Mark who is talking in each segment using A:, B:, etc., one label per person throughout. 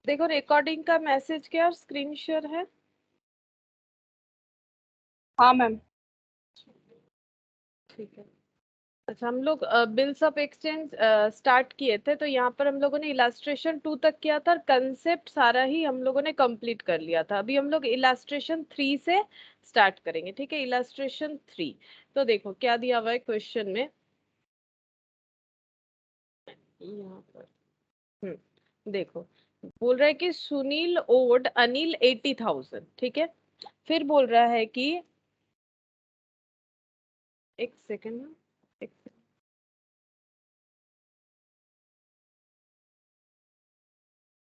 A: देखो रिकॉर्डिंग का मैसेज क्या और स्क्रीन शेयर है।
B: हाँ मैम।
A: ठीक है। अच्छा, हम लोग बिल्स ऑफ एक्सचेंज स्टार्ट किए थे, तो यहाँ पर हम लोगों ने इलास्ट्रेशन 2 तक किया था और कंसेप्ट सारा ही हम लोगों ने कंप्लीट कर लिया था। अभी हम लोग इलास्ट्रेशन 3 से स्टार्ट करेंगे। ठीक है, इलास्ट्रेशन 3। तो देखो क्या दिया हुआ है क्वेश्चन में यहाँ पर। देखो, बोल रहा है कि सुनील ओड अनिल 80,000। ठीक है, फिर बोल रहा है कि एक सेकेंड ना, एक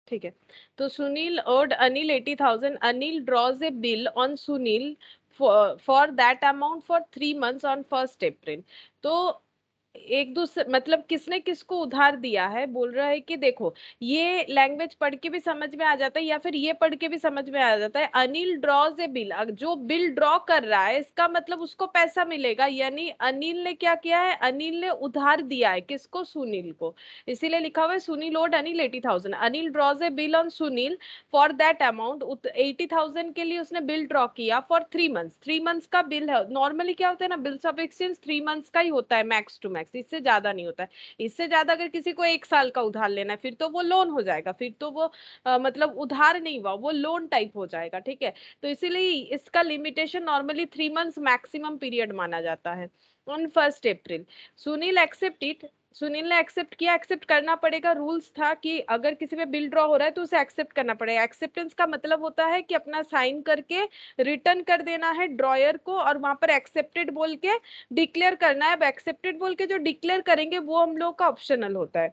A: ठीक है। तो सुनील और Anil 80,000, Anil draws a bill on Sunil for that amount for 3 months on 1 April। तो एक दूसरे मतलब किसने किसको उधार दिया है, बोल रहा है कि देखो ये लैंग्वेज पढ़ के भी समझ में आ जाता है या फिर ये पढ़ के भी समझ में आ जाता है। अनिल ड्रॉज ए बिल, जो बिल ड्रॉ कर रहा है इसका मतलब उसको पैसा मिलेगा, यानी अनिल ने क्या किया है, अनिल ने उधार दिया है किसको, सुनील को। इसीलिए लिखा हुआ है Sunil owed Anil 80,000। Anil draws a bill on Sunil for that amount, 80,000 के लिए उसने बिल ड्रॉ किया फॉर 3 months। 3 months का बिल है। नॉर्मली क्या होता है ना, बिल्स ऑफ एक्सचेंज 3 months का ही होता है मैक्स टू मैक्स, इससे ज्यादा नहीं होता है। इससे ज्यादा अगर किसी को 1 साल का उधार लेना है फिर तो वो लोन हो जाएगा, फिर तो वो मतलब उधार नहीं हुआ, वो लोन टाइप हो जाएगा। ठीक है, तो इसीलिए इसका limitation normally 3 months maximum period माना जाता है। On 1 April Sunil accept it, Sunil ने एक्सेप्ट किया। एक्सेप्ट करना पड़ेगा, रूल्स था कि अगर किसी पे बिल ड्रॉ हो रहा है तो उसे एक्सेप्ट करना पड़ेगा। एक्सेप्टेंस का मतलब होता है कि अपना साइन करके रिटर्न कर देना है ड्रॉयर को और वहां पर एक्सेप्टेड बोल के डिक्लेयर करना है। अब एक्सेप्टेड बोल के जो डिक्लेयर करेंगे वो हम लोग का ऑप्शनल होता है।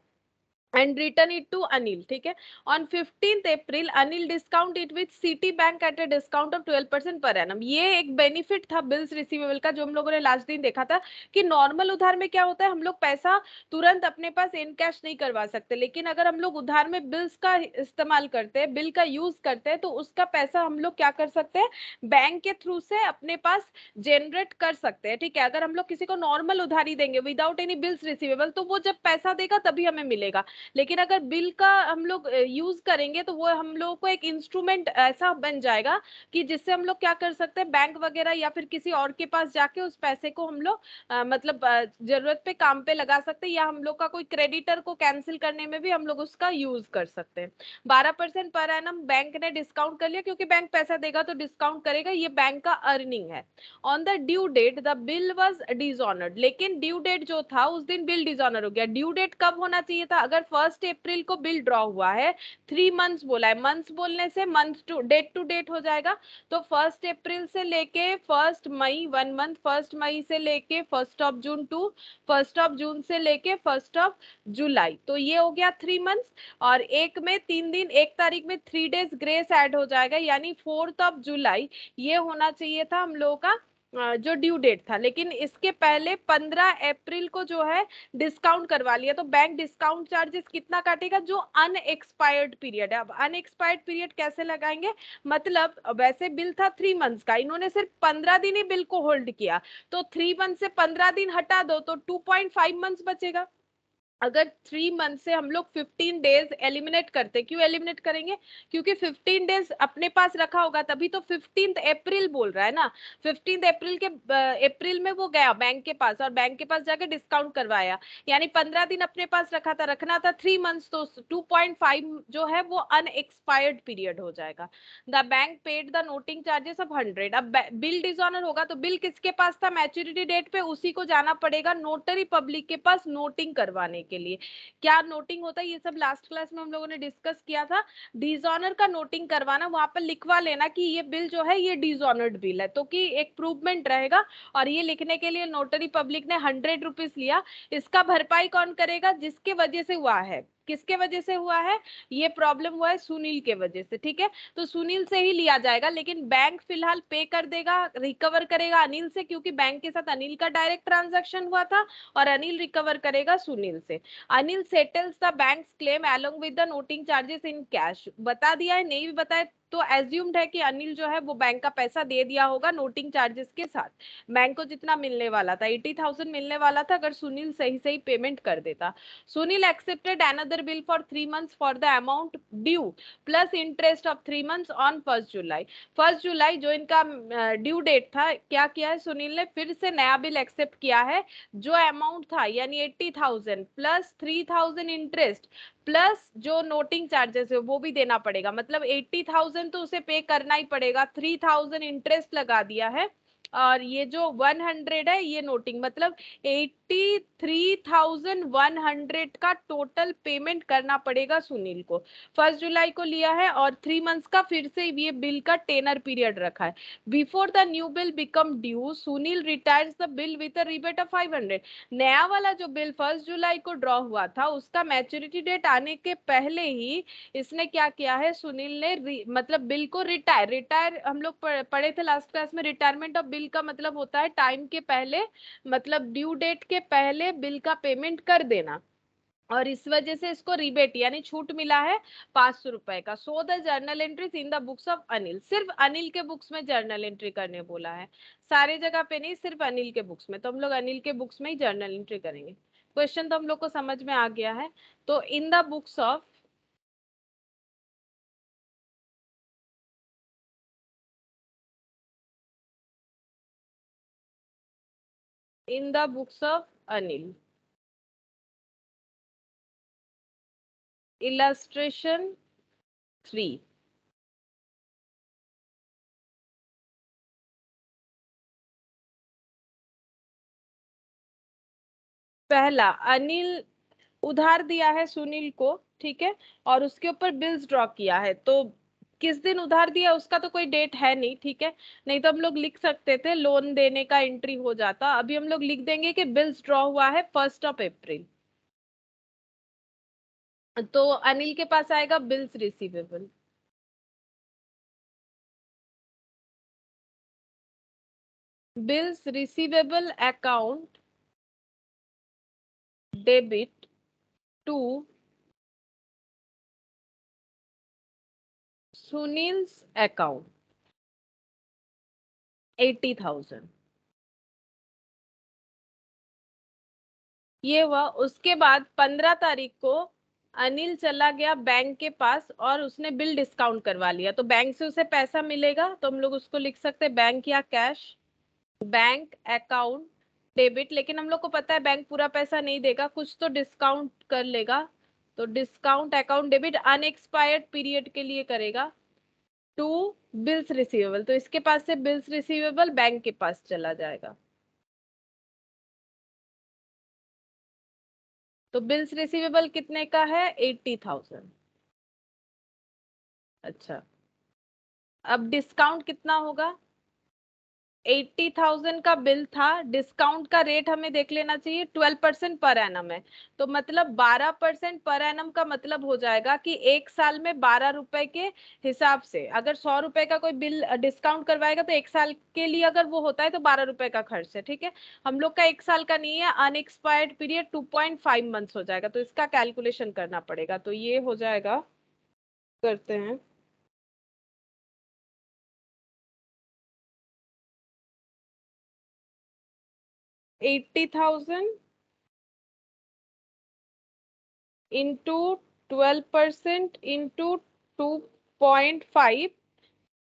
A: And return it to Anil. ठीक है, on 15 April Anil discount it with city bank at a discount of 12% per annum. ये एक बेनिफिट था बिल्स रिसीवेबल का जो हम लोगों ने लास्ट दिन देखा था कि नॉर्मल उधार में क्या होता है, हम लोग पैसा तुरंत अपने पास इन कैश नहीं करवा सकते, लेकिन अगर हम लोग उधार में बिल्स का इस्तेमाल करते हैं, बिल का यूज करते हैं, तो उसका पैसा हम लोग क्या कर सकते हैं, बैंक के थ्रू से अपने पास जनरेट कर सकते हैं। ठीक है, अगर हम लोग किसी को नॉर्मल उधारी देंगे विदाउट एनी बिल्स रिसीवेबल तो वो जब पैसा देगा तभी हमें मिलेगा। लेकिन अगर बिल का हम लोग यूज करेंगे तो वो हम लोग को एक इंस्ट्रूमेंट ऐसा बन जाएगा कि जिससे हम लोग क्या कर सकते हैं, बैंक वगैरह या फिर किसी और के पास जाके उस पैसे को हम लोग मतलब जरूरत पे काम पे लगा सकते हैं, या हम लोग का कोई क्रेडिटर को कैंसिल करने में भी हम लोग उसका यूज कर सकते हैं। 12% पर एनम बैंक ने डिस्काउंट कर लिया, क्योंकि बैंक पैसा देगा तो डिस्काउंट करेगा, ये बैंक का अर्निंग है। On the due date the bill was dishonoured, लेकिन ड्यू डेट जो था उस दिन बिल डिसऑनर हो गया। ड्यू डेट कब होना चाहिए था, अगर 1 April को बिल ड्रॉ हुआ है, 3 months बोला है, मंथ्स बोलने से मंथ टू डेट हो जाएगा। तो 1 April से लेके 1 मई 1 month, 1 मई से लेके 1 June टू 1 June से लेके 1 July, तो ये हो गया 3 months। और एक में 3 दिन, 1 तारीख में 3 days ग्रेस ऐड हो जाएगा, यानी 4 July ये होना चाहिए था हम लोगों का जो ड्यू डेट था। लेकिन इसके पहले 15 अप्रैल को जो है डिस्काउंट करवा लिया, तो बैंक डिस्काउंट चार्जेस कितना काटेगा, जो अनएक्सपायर्ड पीरियड है। अब अनएक्सपायर्ड पीरियड कैसे लगाएंगे, मतलब वैसे बिल था 3 months का, इन्होंने सिर्फ 15 दिन ही बिल को होल्ड किया, तो 3 months से 15 दिन हटा दो तो 2.5 months बचेगा। अगर 3 month से हम लोग 15 days एलिमिनेट करते, क्यों एलिमिनेट करेंगे, क्योंकि 15 days अपने पास रखा होगा, तभी तो 15 April बोल रहा है ना। 15 April के अप्रैल में वो गया बैंक के पास और बैंक के पास जाके डिस्काउंट करवाया, यानी 15 दिन अपने पास रखा था, रखना था 3 months, तो 2.5 जो है वो अनएक्सपायर्ड पीरियड हो जाएगा। The bank paid the noting charges of 100। अब बिल डिसऑनर होगा तो बिल किसके पास था मैच्योरिटी डेट पे, उसी को जाना पड़ेगा नोटरी पब्लिक के पास नोटिंग करवाने के लिए। क्या नोटिंग होता है ये सब लास्ट क्लास में हम लोगों ने डिस्कस किया था। डिसऑनर का नोटिंग करवाना, वहां पर लिखवा लेना कि ये बिल जो है ये डिसऑनर्ड बिल है, तो कि एक प्रूवमेंट रहेगा। और ये लिखने के लिए नोटरी पब्लिक ने 100 रुपीज लिया। इसका भरपाई कौन करेगा, जिसके वजह से हुआ है, किसके वजह से हुआ है ये प्रॉब्लम, हुआ है सुनील के वजह से। ठीक है, तो सुनील से ही लिया जाएगा, लेकिन बैंक फिलहाल पे कर देगा, रिकवर करेगा अनिल से, क्योंकि बैंक के साथ अनिल का डायरेक्ट ट्रांजैक्शन हुआ था, और अनिल रिकवर करेगा सुनील से। Anil settles the banks claim along with the noting charges in cash. बता दिया है, नहीं भी बताया तो एज्यूम्ड है कि अनिल जो है वो बैंक का पैसा दे दिया होगा नोटिंग चार्जेस के साथ। बैंक को जितना मिलने वाला था 80,000 मिलने वाला था अगर सुनील सही सही पेमेंट कर देता। Sunil accepted another bill for 3 months for the amount due plus interest of 3 months on 1 जुलाई। 1 जुलाई जो इनका ड्यू डेट था, क्या किया है सुनील ने, फिर से नया बिल एक्सेप्ट किया है। जो अमाउंट था यानी 80,000 प्लस 3,000 इंटरेस्ट प्लस जो नोटिंग चार्जेस है वो भी देना पड़ेगा, मतलब 80,000 तो उसे पे करना ही पड़ेगा, 3,000 इंटरेस्ट लगा दिया है और ये जो 100 है ये नोटिंग, मतलब 83,100 का टोटल पेमेंट करना पड़ेगा सुनील को। 1 जुलाई को लिया है और 3 मंथ्स का फिर से ये बिल का टेनर पीरियड रखा है। Before the new bill become due Sunil retires the bill with a rebate of 500। नया वाला जो बिल 1 जुलाई को ड्रॉ हुआ था उसका मैच्योरिटी डेट आने के पहले ही इसने क्या किया है, सुनील ने मतलब बिल को रिटायर हम लोग पढ़े थे लास्ट क्लास में, रिटायरमेंट ऑफ बिल का मतलब होता है टाइम के पहले, मतलब ड्यू डेट के पहले बिल का पेमेंट कर देना। और इस वजह से इसको रिबेट यानी छूट मिला है 500 रुपए का। So the journal entries in the books of Anil, सिर्फ अनिल के बुक्स में जर्नल एंट्री करने बोला है, सारे जगह पे नहीं, सिर्फ अनिल के बुक्स में। तो हम लोग अनिल के बुक्स में ही जर्नल एंट्री करेंगे। क्वेश्चन तो हम लोग को समझ में आ गया है। तो in the books of in the books of Anil, illustration 3। पहला, अनिल उधार दिया है सुनील को, ठीक है, और उसके ऊपर बिल्स ड्रॉ किया है। तो किस दिन उधार दिया उसका तो कोई डेट है नहीं, ठीक है, नहीं तो हम लोग लिख सकते थे लोन देने का एंट्री हो जाता। अभी हम लोग लिख देंगे कि बिल्स ड्रॉ हुआ है 1 अप्रैल। तो अनिल के पास आएगा bills receivable. Bills receivable account debit to Sunil's account 80,000। ये हुआ। उसके बाद 15 तारीख को अनिल चला गया बैंक के पास और उसने बिल डिस्काउंट करवा लिया, तो बैंक से उसे पैसा मिलेगा, तो हम लोग उसको लिख सकते हैं बैंक या कैश। बैंक अकाउंट डेबिट, लेकिन हम लोग को पता है बैंक पूरा पैसा नहीं देगा, कुछ तो डिस्काउंट कर लेगा, तो discount account debit unexpired period के लिए करेगा टू बिल्स रिसीवेबल। तो इसके पास से बिल्स रिसीवेबल बैंक के पास चला जाएगा। तो बिल्स रिसीवेबल कितने का है, 80,000। अच्छा, अब डिस्काउंट कितना होगा, 80,000 का बिल था, डिस्काउंट का रेट हमें देख लेना चाहिए, 12% पर एनम है, तो मतलब 12% पर एनम का मतलब हो जाएगा कि एक साल में 12 रुपए के हिसाब से, अगर 100 रुपए का कोई बिल डिस्काउंट करवाएगा तो एक साल के लिए अगर वो होता है तो 12 रुपए का खर्च है, ठीक है। हम लोग का एक साल का नहीं है, अनएक्सपायर्ड पीरियड 2.5 मंथ्स हो जाएगा, तो इसका कैलकुलेशन करना पड़ेगा, तो ये हो जाएगा, करते हैं, 80,000 इंटू 12% इंटू 2.5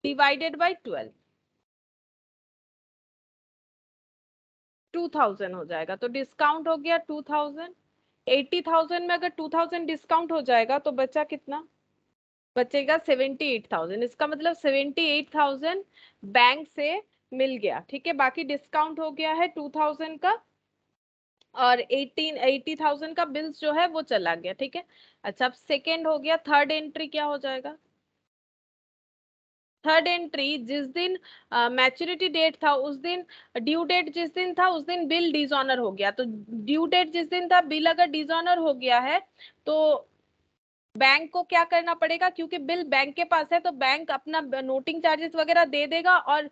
A: डिवाइडेड बाई 12, 2,000 हो जाएगा। तो डिस्काउंट हो गया 2,000, 80,000 में अगर 2,000 डिस्काउंट हो जाएगा तो बचा कितना, बचेगा 78,000। इसका मतलब 78,000 बैंक से मिल गया, ठीक है, बाकी डिस्काउंट हो गया है 2,000 का और 80,000 का बिल्स जो है वो चला गया, ठीक है। अच्छा, अब सेकेंड हो गया, थर्ड एंट्री क्या हो जाएगा, थर्ड एंट्री जिस दिन मैच्योरिटी डेट था उस दिन, ड्यू डेट जिस दिन था उस दिन बिल डिसऑनर हो गया, तो ड्यू डेट जिस दिन था बिल अगर डिसऑनर हो गया है तो बैंक को क्या करना पड़ेगा, क्योंकि बिल बैंक के पास है तो बैंक अपना नोटिंग चार्जेस वगैरह दे देगा और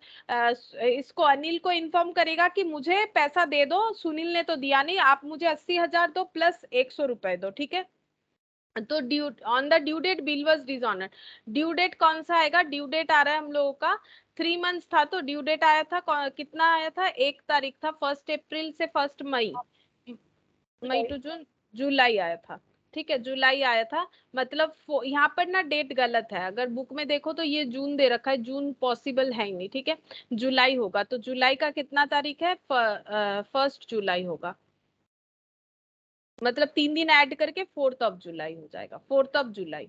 A: इसको अनिल को इन्फॉर्म करेगा कि मुझे पैसा दे दो, सुनील ने तो दिया नहीं, आप मुझे 80,000 दो प्लस 100 रुपए दो, ठीक है। तो due on the due date bill was dishonoured. Due date कौन सा आएगा? ड्यू डेट आ रहा है हम लोगों का 3 मंथ्स था, तो ड्यू डेट आया था कितना आया था? 1 तारीख था, 1 अप्रैल से 1 मई, मई टू जून, जुलाई आया था। ठीक है, जुलाई आया था। मतलब यहाँ पर ना डेट गलत है, अगर बुक में देखो तो ये जून दे रखा है, जून पॉसिबल है ही नहीं। ठीक है, जुलाई होगा, तो जुलाई का कितना तारीख है? 1 जुलाई होगा। मतलब 3 दिन ऐड करके 4 जुलाई हो जाएगा, 4 जुलाई,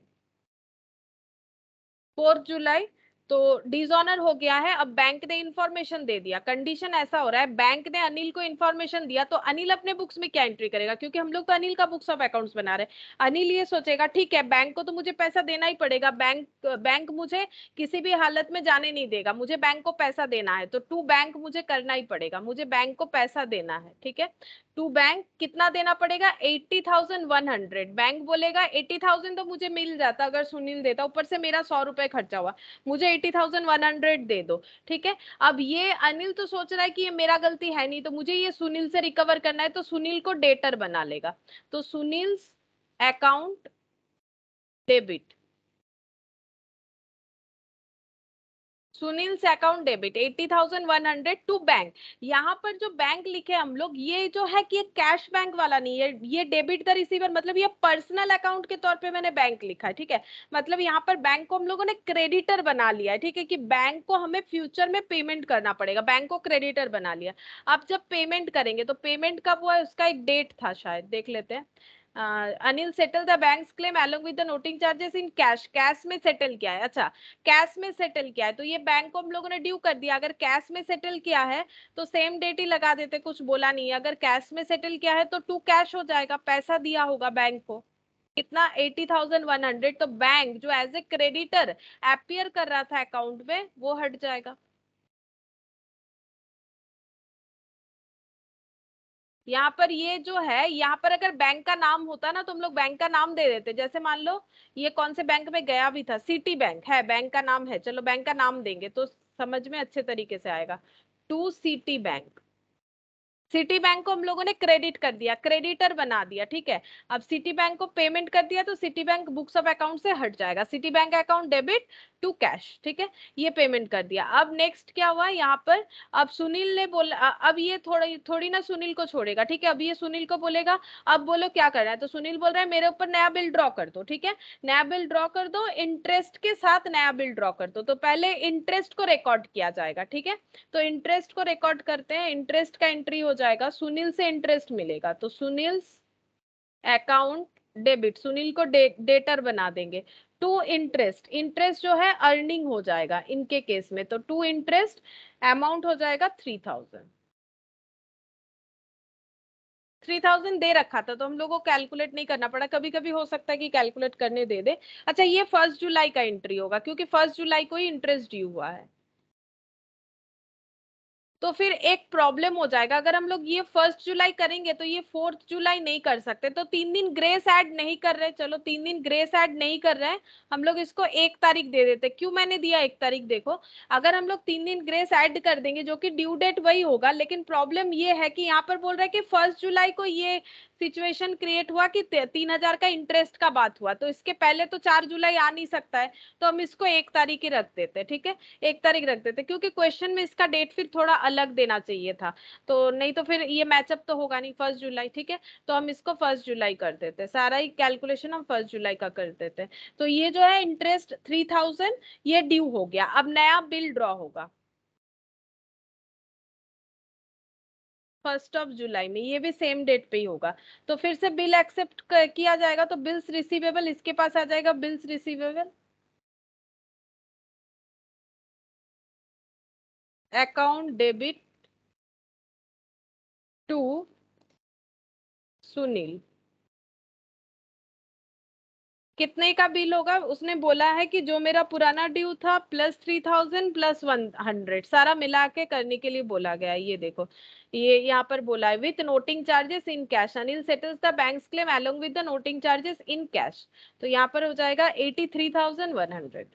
A: 4 जुलाई। तो डिसऑनर हो गया है। अब बैंक ने इंफॉर्मेशन दे दिया, कंडीशन ऐसा हो रहा है, बैंक ने अनिल को इंफॉर्मेशन दिया, तो अनिल अपने बुक्स में क्या एंट्री करेगा? क्योंकि हम लोग तो अनिल का बुक्स ऑफ अकाउंट्स बना रहे हैं। अनिल ये सोचेगा ठीक है, बैंक को तो मुझे पैसा देना ही पड़ेगा, बैंक बैंक मुझे किसी भी हालत में जाने नहीं देगा, मुझे बैंक को पैसा देना है, तो टू बैंक मुझे करना ही पड़ेगा, मुझे बैंक को पैसा देना है। ठीक है, टू बैंक कितना देना पड़ेगा? 80,100। बैंक बोलेगा 80,000 तो मुझे मिल जाता अगर सुनील देता, ऊपर से मेरा 100 रुपए खर्चा हुआ, मुझे 80,100 दे दो। ठीक है, अब ये अनिल तो सोच रहा है कि ये मेरा गलती है नहीं, तो मुझे ये सुनील से रिकवर करना है, तो सुनील को डेटर बना लेगा। तो सुनील अकाउंट डेबिट, सुनील से अकाउंट डेबिट 80,100 टू बैंक। यहाँ पर जो बैंक लिखे हम लोग, ये जो है कि ये कैश बैंक वाला नहीं है, ये डेबिट द रिसीवर, मतलब ये पर्सनल अकाउंट के तौर पे मैंने बैंक लिखा है। ठीक है, मतलब यहाँ पर बैंक को हम लोगों ने क्रेडिटर बना लिया है। ठीक है, कि बैंक को हमें फ्यूचर में पेमेंट करना पड़ेगा, बैंक को क्रेडिटर बना लिया। अब जब पेमेंट करेंगे तो पेमेंट कब हुआ है उसका एक डेट था, शायद देख लेते हैं। Anil settle the banks claim along with the noting charges in cash, cash में सेटल किया है। अच्छा, कैश में सेटल किया है, तो ये बैंक को हम लोगों ने ड्यू कर दिया। अगर कैश में सेटल किया है तो सेम डेट ही लगा देते, कुछ बोला नहीं। अगर कैश में सेटल किया है तो टू कैश हो जाएगा, पैसा दिया होगा बैंक को। कितना? 80,100। तो बैंक जो एज ए क्रेडिटर अपियर कर रहा था अकाउंट में, वो हट जाएगा। यहाँ पर ये जो है, यहाँ पर अगर बैंक का नाम होता ना तो हम लोग बैंक का नाम दे देते, जैसे मान लो ये कौन से बैंक में गया भी था, सिटी बैंक है, बैंक का नाम है, चलो बैंक का नाम देंगे तो समझ में अच्छे तरीके से आएगा। To city bank, city bank को हम लोगों ने क्रेडिट कर दिया, क्रेडिटर बना दिया। ठीक है, अब सिटी बैंक को पेमेंट कर दिया तो city bank books of account से हट जाएगा, city bank account debit to cash. ठीक है, ये पेमेंट कर दिया। अब नेक्स्ट क्या हुआ यहाँ पर? अब सुनील ने बोला अब ये थोड़ी थोड़ी ना सुनील को छोड़ेगा। ठीक है, अब ये सुनील को बोलेगा अब बोलो क्या करना है, तो सुनील बोल रहा है मेरे ऊपर नया बिल ड्रॉ कर दो। ठीक है, नया बिल ड्रॉ कर दो, इंटरेस्ट के साथ नया बिल ड्रॉ कर दो। तो पहले इंटरेस्ट को रिकॉर्ड किया जाएगा। ठीक है, तो इंटरेस्ट को रिकॉर्ड करते हैं, इंटरेस्ट का एंट्री हो जाएगा, सुनील से इंटरेस्ट मिलेगा, तो सुनील अकाउंट डेबिट, सुनील को डेटर बना देंगे। टू इंटरेस्ट, इंटरेस्ट जो है अर्निंग हो जाएगा इनके केस में, तो टू इंटरेस्ट अमाउंट हो जाएगा 3,000। 3,000 दे रखा था तो हम लोग को कैलकुलेट नहीं करना पड़ा, कभी कभी हो सकता है कि कैलकुलेट करने दे दे। अच्छा, ये 1 जुलाई का एंट्री होगा क्योंकि 1 जुलाई को ही इंटरेस्ट ड्यू हुआ है। तो फिर एक प्रॉब्लम हो जाएगा, अगर हम लोग ये 1 जुलाई करेंगे तो ये 4 जुलाई नहीं कर सकते, तो 3 दिन ग्रेस ऐड नहीं कर रहे, चलो 3 दिन ग्रेस ऐड नहीं कर रहे हैं, हम लोग इसको 1 तारीख दे देते। क्यों मैंने दिया 1 तारीख? देखो, अगर हम लोग 3 दिन ग्रेस ऐड कर देंगे जो कि ड्यू डेट वही होगा, लेकिन प्रॉब्लम ये है कि यहाँ पर बोल रहा है कि 1 जुलाई को ये सिचुएशन क्रिएट हुआ कि 3,000 का इंटरेस्ट का बात हुआ, तो इसके पहले तो 4 जुलाई आ नहीं सकता है, तो हम इसको 1 तारीख ही रख देते। ठीक है, 1 तारीख रख देते, क्योंकि क्वेश्चन में इसका डेट फिर थोड़ा अलग देना चाहिए था, तो नहीं तो फिर ये मैचअप तो होगा नहीं 1 जुलाई। ठीक है, तो हम इसको 1 जुलाई कर देते, सारा ही कैलकुलेशन हम 1 जुलाई का कर देते। तो ये जो है इंटरेस्ट 3,000 ये ड्यू हो गया, अब नया बिल ड्रॉ होगा 1 जुलाई में, ये भी सेम डेट पे ही होगा। तो फिर से बिल एक्सेप्ट किया जाएगा, तो बिल्स रिसीवेबल इसके पास आ जाएगा, bills receivable account debit to Sunil. कितने का बिल होगा? उसने बोला है कि जो मेरा पुराना ड्यू था प्लस 3,000 प्लस 100 सारा मिला के करने के लिए बोला गया है। ये देखो, ये यहाँ पर बोला है with noting charges in cash, Anil settles the banks claim along with the noting charges in cash. तो यहाँ पर हो जाएगा 83,100।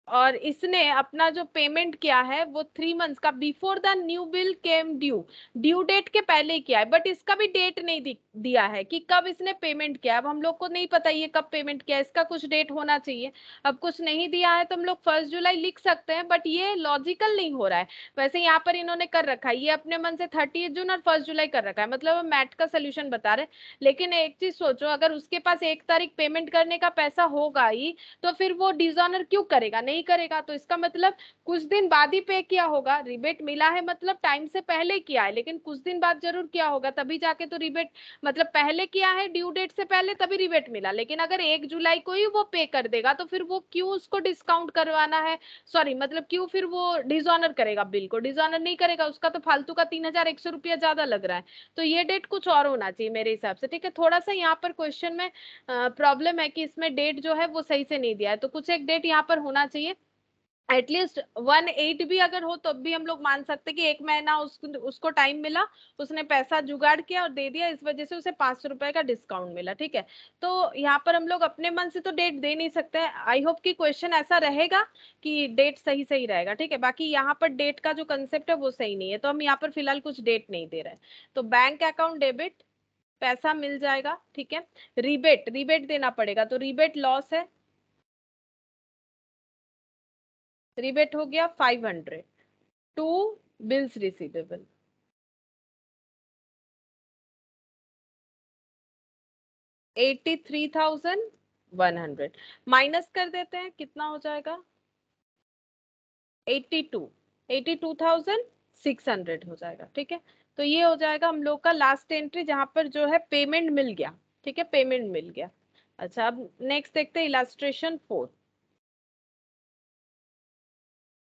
A: और इसने अपना जो पेमेंट किया है वो 3 मंथ्स का before the new bill came due, due date के पहले किया है, बट इसका भी डेट नहीं दिया है कि कब इसने पेमेंट किया। अब हम लोग को नहीं पता ये कब पेमेंट किया, इसका कुछ डेट होना चाहिए। अब कुछ नहीं दिया है तो हम लोग 1 जुलाई लिख सकते हैं, बट ये लॉजिकल नहीं हो रहा है। वैसे यहाँ पर इन्होंने कर रखा है, ये अपने मन से 30 जून और 1 जुलाई कर रखा है, मतलब हम मैथ का सोल्यूशन बता रहे हैं। लेकिन एक चीज सोचो, अगर उसके पास 1 तारीख पेमेंट करने का पैसा होगा ही, तो फिर वो डिसऑनर क्यों करेगा, नहीं करेगा। तो इसका मतलब कुछ दिन बाद ही पे किया होगा। रिबेट मिला है मतलब टाइम से पहले किया है, लेकिन कुछ दिन बाद जरूर किया होगा, तभी जाके तो रिबेट, मतलब पहले किया है ड्यू डेट से पहले तभी रिबेट मिला। लेकिन अगर 1 जुलाई को ही वो पे कर देगा तो फिर वो क्यों उसको डिस्काउंट करवाना है, सॉरी मतलब क्यों फिर वो डिसऑनर करेगा, बिल को डिसऑनर नहीं करेगा, उसका तो फालतू का 3100 रुपया ज्यादा लग रहा है। तो ये डेट कुछ और होना चाहिए मेरे हिसाब से, ठीक है। थोड़ा सा यहाँ पर क्वेश्चन में प्रॉब्लम है कि इसमें डेट जो है वो सही से नहीं दिया है, तो कुछ एक डेट यहाँ पर होना चाहिए। एटलीस्ट 1/8 भी अगर हो तो भी हम लोग मान सकते कि 1 महीना उसको टाइम मिला, उसने पैसा जुगाड़ किया और दे दिया, इस वजह से उसे 500 रुपए का डिस्काउंट मिला, ठीक है। तो यहाँ पर हम लोग अपने मन से तो डेट दे नहीं सकते। आई होप कि क्वेश्चन ऐसा रहेगा कि डेट सही सही रहेगा, ठीक है। बाकी यहाँ पर डेट का जो कंसेप्ट है वो सही नहीं है, तो हम यहाँ पर फिलहाल कुछ डेट नहीं दे रहे हैं। तो बैंक अकाउंट डेबिट, पैसा मिल जाएगा, ठीक है। रिबेट, रिबेट देना पड़ेगा, तो रिबेट लॉस है, रिबेट हो गया 500। टू बिल्स रिसीवेबल, 83,100 माइनस कर देते हैं, कितना हो जाएगा, 82, 82,600 हो जाएगा, ठीक है। तो ये हो जाएगा हम लोग का लास्ट एंट्री जहां पर जो है पेमेंट मिल गया, ठीक है, पेमेंट मिल गया। अच्छा, अब नेक्स्ट देखते हैं illustration 4।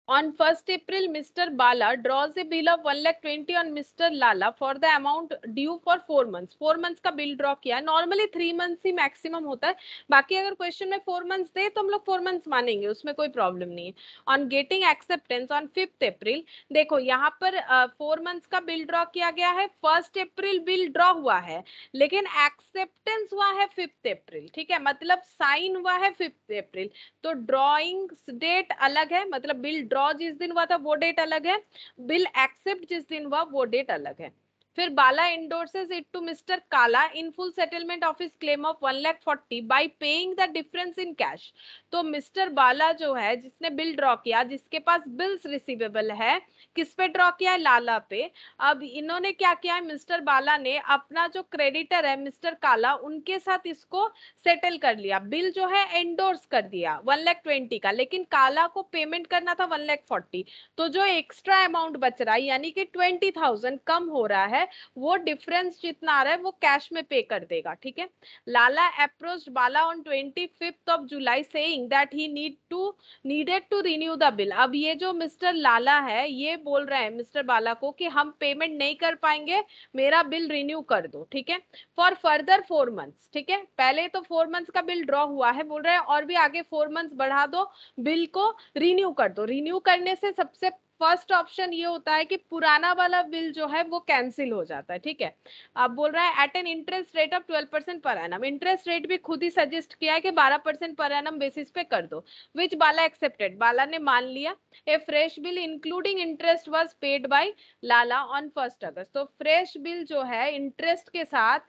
A: On 1st April, Mr. Bala draws a bill of 1,20,000 on Mr. Lala for the amount due for 4 months। 4 months का बिल ड्रॉ किया है, नॉर्मली 3 मंथ्स ही मैक्सिमम होता है। बाकी अगर क्वेश्चन में 4 मंथ्स दे तो हम लोग 4 मंथ्स मानेंगे, उसमें कोई प्रॉब्लम नहीं है। On getting acceptance on 5th April, देखो यहाँ पर 4 मंथ्स का बिल ड्रॉ किया गया है, 1st April बिल ड्रॉ हुआ है, लेकिन एक्सेप्टेंस हुआ है 5th April, ठीक है, मतलब साइन हुआ है 5th April। तो ड्रॉइंग डेट अलग है, मतलब बिल ड्रॉ जिस दिन हुआ था वो डेट अलग है, बिल एक्सेप्ट जिस दिन हुआ वो डेट अलग है। फिर बाला इंडोर्सेस इट टू मिस्टर काला इन full settlement of his claim of 1,40,000 bye paying the difference in cash. तो मिस्टर बाला जो है जिसने बिल ड्रॉ किया, जिसके पास बिल्स रिसीवेबल है, किस पे ड्रॉ किया है, लाला पे। अब इन्होंने क्या किया है, मिस्टर बाला ने अपना जो क्रेडिटर है मिस्टर काला, उनके साथ इसको सेटल कर लिया, बिल जो है एंडोर्स कर दिया 1,20,000 का, लेकिन काला को पेमेंट करना था 1,40,000। तो जो एक्स्ट्रा अमाउंट बच रहा है यानी कि 20,000 कम हो रहा है, वो डिफरेंस जितना आ रहा है वो कैश में पे कर देगा, ठीक है। Lala approached Bala on 25th of July saying that he needed to renew the bill. अब ये जो मिस्टर लाला है ये बोल रहे हैं मिस्टर बाला को कि हम पेमेंट नहीं कर पाएंगे, मेरा बिल रिन्यू कर दो, ठीक है, फॉर फर्दर 4 मंथ्स, ठीक है। पहले तो 4 मंथ्स का बिल ड्रॉ हुआ है, बोल रहे हैं और भी आगे 4 मंथ्स बढ़ा दो, बिल को रिन्यू कर दो। रिन्यू करने से सबसे फर्स्ट ऑप्शन ये होता है कि पुराना वाला बिल जो है वो कैंसिल हो जाता है, ठीक है। अब बोल रहा है at an interest rate of 12% per annum, interest rate भी खुद ही सजेस्ट किया है कि 12% पर एनम बेसिस पे कर दो, विच बाला एक्सेप्टेड, बाला ने मान लिया। A fresh bill including interest was paid by Lala on 1st August. तो फ्रेश बिल जो है इंटरेस्ट के साथ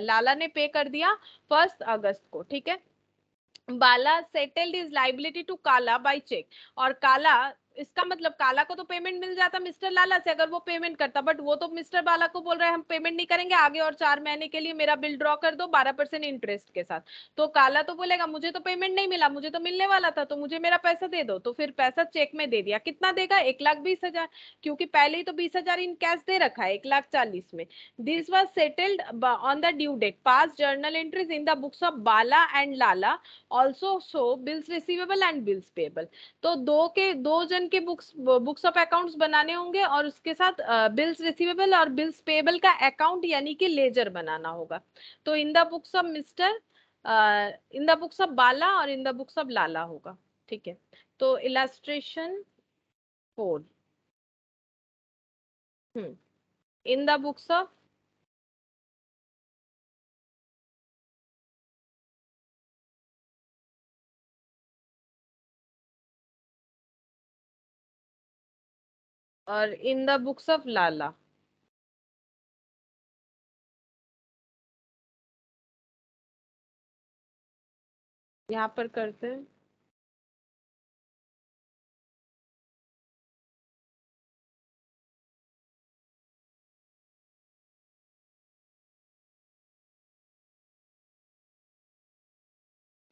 A: लाला ने पे कर दिया 1st अगस्त को, ठीक है। बाला सेटल्ड इज लाइबिलिटी टू काला बाय चेक, और काला, इसका मतलब काला को तो पेमेंट मिल जाता मिस्टर लाला से अगर वो पेमेंट करता, बट वो तो मिस्टर बाला को बोल रहा है हम पेमेंट नहीं करेंगे आगे और 4 महीने के लिए मेरा बिल ड्रॉ कर दो 12% इंटरेस्ट के साथ। तो काला तो बोलेगा मुझे तो पेमेंट नहीं मिला, मुझे तो मिलने वाला था, तो मुझे मेरा पैसा दे दो। तो फिर पैसा चेक में दे दिया, कितना देगा, 1,20,000, क्योंकि पहले ही तो 20,000 इन कैश दे रखा है 1,40,000 में। This was settled on the due date, pass journal entries in the books of Bala and Lala also show bills receivable and bills payable. तो दो जन के बुक्स ऑफ अकाउंट्स बनाने होंगे और उसके साथ बिल्स रिसीवेबल और बिल्स पेबल का अकाउंट यानी कि लेजर बनाना होगा। तो in the books of mister, in the books of Bala और in the books of Lala होगा, ठीक है। तो illustration 4, in the books of और in the books of Lala. यहाँ पर करते हैं।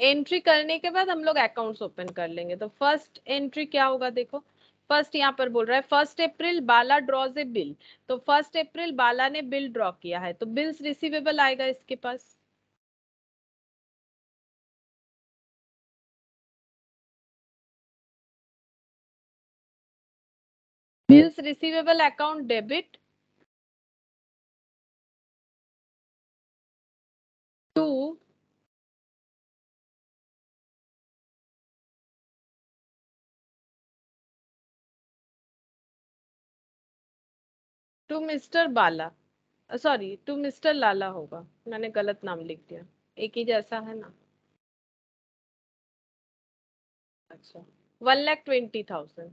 A: एंट्री करने के बाद हम लोग अकाउंट्स ओपन कर लेंगे। तो फर्स्ट एंट्री क्या होगा देखो। फर्स्ट यहाँ पर बोल रहा है 1 अप्रैल बाला ड्रॉज ए बिल। तो 1 अप्रैल बाला ने बिल ड्रॉ किया है, तो बिल्स रिसीवेबल आएगा इसके पास। Bills receivable account debit to mister Bala, sorry to mister Lala होगा, मैंने गलत नाम लिख दिया। एक ही जैसा है ना। अच्छा, 1,20,000।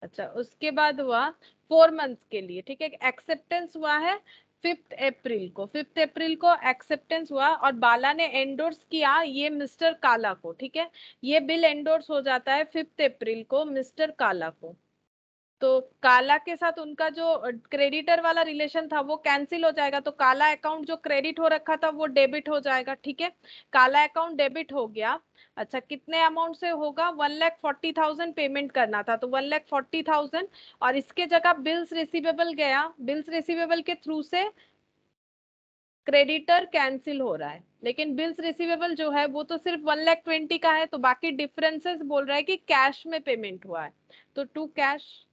A: अच्छा, उसके बाद हुआ 4 मंथ्स के लिए, ठीक है, एक्सेप्टेंस हुआ है 5 अप्रैल को। 5 अप्रैल को एक्सेप्टेंस हुआ और बाला ने एंडोर्स किया ये मिस्टर काला को, ठीक है। ये बिल एंडोर्स हो जाता है 5 अप्रैल को मिस्टर काला को। तो काला के साथ उनका जो क्रेडिटर वाला रिलेशन था वो कैंसिल हो जाएगा। तो काला अकाउंट जो क्रेडिट हो रखा था वो डेबिट हो जाएगा, ठीक है। काला अकाउंट डेबिट हो गया। अच्छा, कितने अमाउंट से होगा? 1,40,000 पेमेंट करना था, तो 1,40,000। और इसके जगह बिल्स रिसीवेबल गया, बिल्स रिसीवेबल के थ्रू से क्रेडिटर कैंसिल हो रहा है, लेकिन बिल्स रिसीवेबल जो है वो तो सिर्फ 1,20,000 का है। तो बाकी डिफरेंसेस बोल रहा है कि कैश में पेमेंट हुआ है। तो टू कैश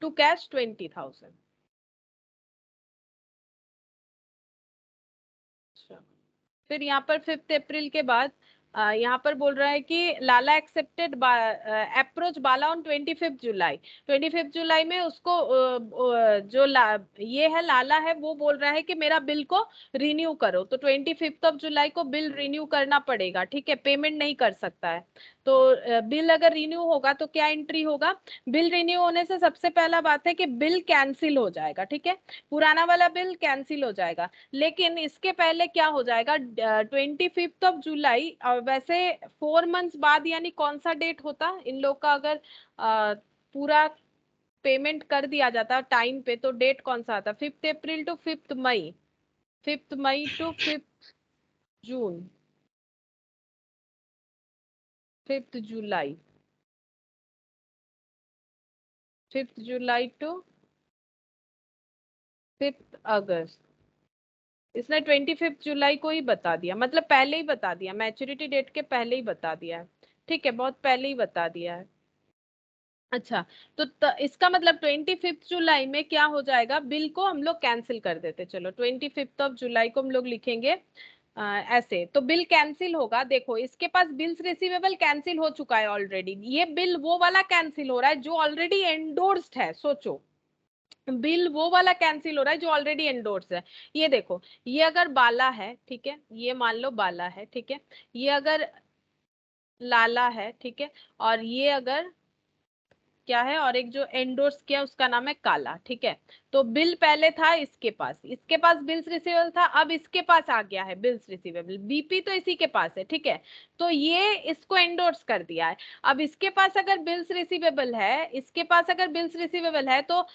A: 20,000। फिर यहाँ पर 5 अप्रैल के बाद यहाँ पर बोल रहा है कि लाला एक्सेप्टेड अप्रोच बाला ऑन 25 जुलाई। 25 जुलाई में उसको ये है लाला है, वो बोल रहा है कि मेरा बिल को रिन्यू करो। तो 25 जुलाई को बिल रिन्यू करना पड़ेगा, ठीक है, पेमेंट नहीं कर सकता है। तो बिल अगर रिन्यू होगा तो क्या एंट्री होगा? बिल रिन्यू होने से सबसे पहला बात है कि बिल कैंसिल हो जाएगा, ठीक है, पुराना वाला बिल कैंसिल हो जाएगा। लेकिन इसके पहले क्या हो जाएगा? 25 जुलाई, वैसे 4 मंथ्स बाद, यानी कौन सा डेट होता इन लोग का? अगर पूरा पेमेंट कर दिया जाता टाइम पे तो डेट कौन सा आता? 5 अप्रैल टू 5 मई, 5 मई टू 5 जून, 5 जुलाई, 5 जुलाई टू 5 अगस्त। इसने 25 जुलाई को ही बता दिया, मतलब पहले ही बता दिया, मैच्योरिटी डेट के पहले ही बता दिया है, ठीक है, बहुत पहले ही बता दिया है। अच्छा, तो इसका मतलब 25 जुलाई में क्या हो जाएगा? बिल को हम लोग कैंसिल कर देते। चलो 25 जुलाई को हम लोग लिखेंगे ऐसे। तो बिल कैंसिल होगा, देखो इसके पास बिल्स रिसीवेबल कैंसिल हो चुका है ऑलरेडी। ये बिल वो वाला कैंसिल हो रहा है जो ऑलरेडी एंडोर्स्ड है, सोचो। बिल वो वाला कैंसिल हो रहा है जो ऑलरेडी एंडोर्स है। ये देखो, ये अगर बाला है, ठीक है, ये मान लो बाला है, ठीक है, ये अगर लाला है, ठीक है, और ये अगर क्या है, और एक जो एंडोर्स किया उसका नाम है काला, ठीक है। तो बिल पहले था इसके पास, इसके पास बिल्स रिसीवेबल था, अब इसके पास आ गया है बिल्स रिसीवेबल, बीपी तो इसी के पास है, ठीक है। तो ये इसको एंडोर्स कर दिया है। अब इसके पास अगर बिल्स रिसीवेबल है, इसके पास अगर बिल्स रिसीवेबल है, तो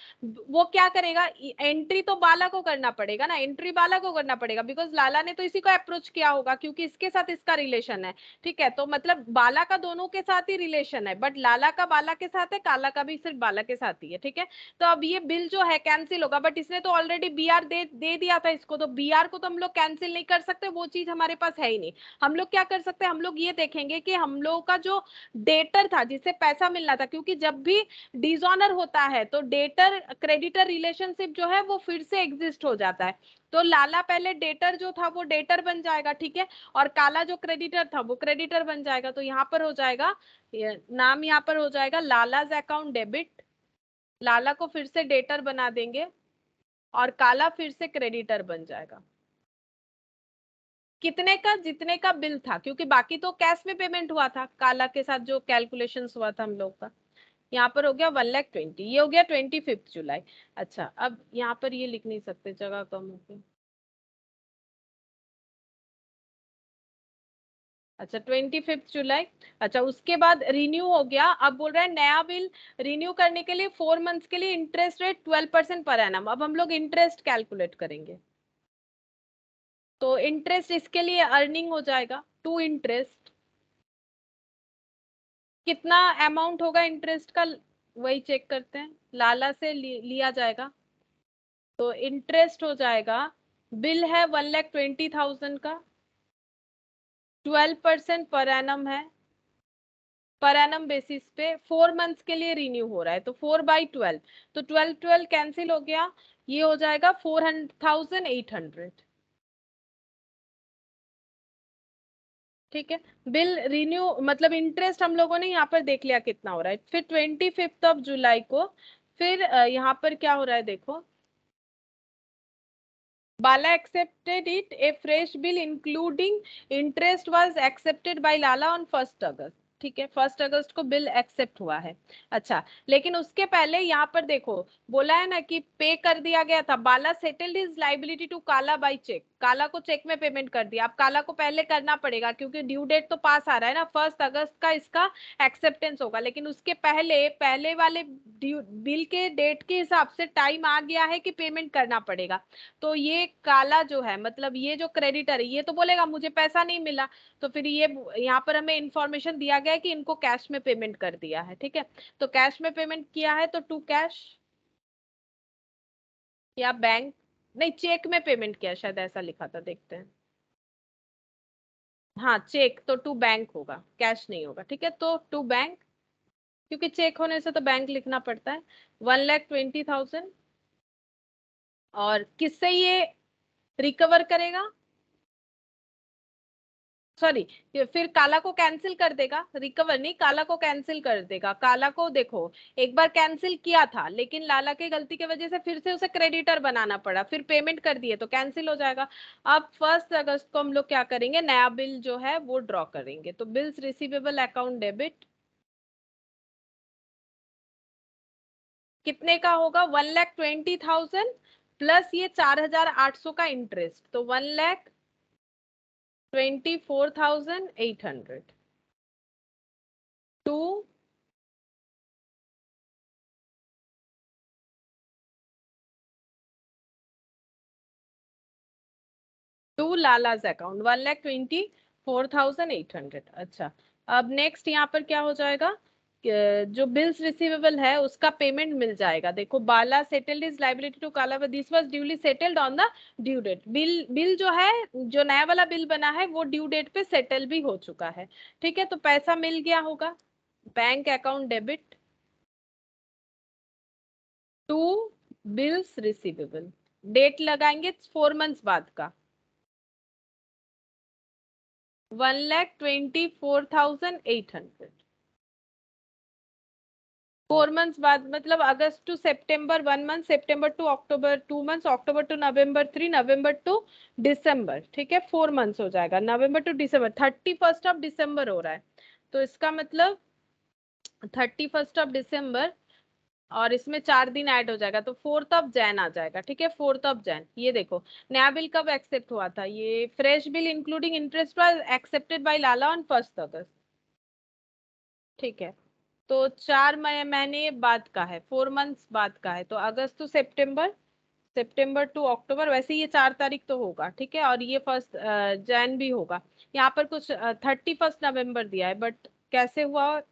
A: वो क्या करेगा? एंट्री तो बाला को करना पड़ेगा ना, एंट्री बाला को करना पड़ेगा, बिकॉज लाला ने तो इसी को अप्रोच किया होगा क्योंकि इसके साथ इसका रिलेशन है, ठीक है। तो मतलब बाला का दोनों के साथ ही रिलेशन है, बट लाला का बाला के साथ है, काला का भी सिर्फ बाला के साथ ही है, ठीक है। तो अब ये बिल जो है कैंसिल होगा, बट इसने तो ऑलरेडी बीआर दे दिया था इसको, तो बीआर को तो हम लोग कैंसिल नहीं कर सकते, वो चीज हमारे पास है ही नहीं। हम लोग क्या कर सकते हैं? हम लोग ये देखेंगे कि हम लोग का जो डेटर था जिससे पैसा मिलना था, क्योंकि जब भी डिसऑनर होता है तो डेटर क्रेडिटर रिलेशनशिप जो है वो फिर से एग्जिस्ट हो जाता है। तो लाला पहले डेटर जो था वो डेटर बन जाएगा, ठीक है, और काला जो क्रेडिटर था वो क्रेडिटर बन जाएगा। तो यहाँ पर हो जाएगा, नाम यहाँ पर हो जाएगा लालाज अकाउंट डेबिट। लाला को फिर से डेटर बना देंगे और काला फिर से क्रेडिटर बन जाएगा। कितने का? जितने का बिल था, क्योंकि बाकी तो कैश में पेमेंट हुआ था काला के साथ जो कैलकुलेशंस हुआ था हम लोग का। यहाँ पर हो गया 1,20,000, ये हो गया 25 जुलाई। अच्छा, अब यहाँ पर ये लिख नहीं सकते, जगह कम हो गई। अच्छा, 25 जुलाई। अच्छा, उसके बाद रिन्यू हो गया। अब बोल रहे हैं नया बिल रिन्यू करने के लिए 4 मंथ्स के लिए इंटरेस्ट रेट 12% पर एनम। अब हम लोग इंटरेस्ट कैलकुलेट करेंगे। तो इंटरेस्ट इसके लिए अर्निंग हो जाएगा टू इंटरेस्ट। कितना अमाउंट होगा इंटरेस्ट का, वही चेक करते हैं। लाला से लिया जाएगा। तो इंटरेस्ट हो जाएगा, बिल है 1,20,000 का, 12% पर एनम है। पर एनम बेसिस पे 4 मंथ्स के लिए रिन्यू हो रहा है, तो 4/12। तो 12 कैंसिल हो गया, ये हो जाएगा 4,800। ठीक है। बिल रिन्यू मतलब इंटरेस्ट हम लोगों ने यहाँ पर देख लिया कितना हो रहा है। फिर 25 जुलाई को फिर यहाँ पर क्या हो रहा है देखो। Bala accepted it. A fresh bill including interest was accepted by Lala on 1 अगस्त। ठीक है, 1 अगस्त को बिल एक्सेप्ट हुआ है। अच्छा, लेकिन उसके पहले यहाँ पर देखो, बोला है ना कि पे कर दिया गया था। बाला सेटल्ड हिज लाइबिलिटी टू काला बाय चेक। काला को चेक में पेमेंट कर दिया। अब काला को पहले करना पड़ेगा, क्योंकि ड्यू डेट तो पास आ रहा है ना, 1 अगस्त का इसका एक्सेप्टेंस होगा। लेकिन उसके पहले पहले वाले बिल के डेट के हिसाब से टाइम आ गया है कि पेमेंट करना पड़ेगा। तो ये काला जो है, मतलब ये जो क्रेडिटर है, ये तो बोलेगा मुझे पैसा नहीं मिला। तो फिर ये यहाँ पर हमें इंफॉर्मेशन दिया गया है कि इनको कैश में पेमेंट कर दिया है। ठीक है, तो कैश में पेमेंट किया है तो टू कैश या बैंक, नहीं चेक में पेमेंट किया शायद, ऐसा लिखा था, देखते हैं। हाँ, चेक तो टू बैंक होगा, कैश नहीं होगा। ठीक है, तो टू बैंक, क्योंकि चेक होने से तो बैंक लिखना पड़ता है। 1,20,000। और किससे ये रिकवर करेगा? सॉरी, फिर काला को कैंसिल कर देगा, रिकवर नहीं, काला को कैंसिल कर देगा। काला को देखो, एक बार कैंसिल किया था, लेकिन लाला के गलती की वजह से फिर से उसे क्रेडिटर बनाना पड़ा, फिर पेमेंट कर दिए तो कैंसिल हो जाएगा। अब 1 अगस्त को हम लोग क्या करेंगे, नया बिल जो है वो ड्रॉ करेंगे। तो बिल्स रिसीवेबल अकाउंट डेबिट कितने का होगा? 1,20,000 प्लस ये 4,800 का इंटरेस्ट, तो 1,24,800 टू लालाज अकाउंट 1,24,800। अच्छा, अब नेक्स्ट यहाँ पर क्या हो जाएगा, जो बिल्स रिसीवेबल है उसका पेमेंट मिल जाएगा। देखो, Bala settled is liability to Kala, this was duly settled on the due date. Bill bill जो है, जो नया वाला बिल बना है वो ड्यू डेट पे सेटल भी हो चुका है। ठीक है, तो पैसा मिल गया होगा। Bank account debit to bills receivable, date लगाएंगे 4 मंथ्स बाद का, 1,24,800। 4 मंथ्स बाद मतलब अगस्त टू सितंबर 1 मंथ, सितंबर टू अक्टूबर 2 मंथ्स, अक्टूबर टू नवंबर 3, नवंबर टू दिसंबर। ठीक है, 4 मंथ्स हो जाएगा, नवंबर टू दिसंबर, 31 दिसंबर हो रहा है। तो इसका मतलब 31 दिसंबर, और इसमें 4 दिन ऐड हो जाएगा, तो 4 जैन आ जाएगा। ठीक है, 4 जैन। ये देखो, नया बिल कब एक्सेप्ट हुआ था, ये fresh bill including interest was accepted by Lala on 1 अगस्त। ठीक है, तो 4 महीने बाद का है, 4 मंथ्स बाद का है, तो अगस्त टू सितंबर, सितंबर टू अक्टूबर, वैसे ये 4 तारीख तो होगा। ठीक है, और ये 1 जैन भी होगा। यहाँ पर कुछ 31 नवंबर दिया है, बट कैसे हुआ,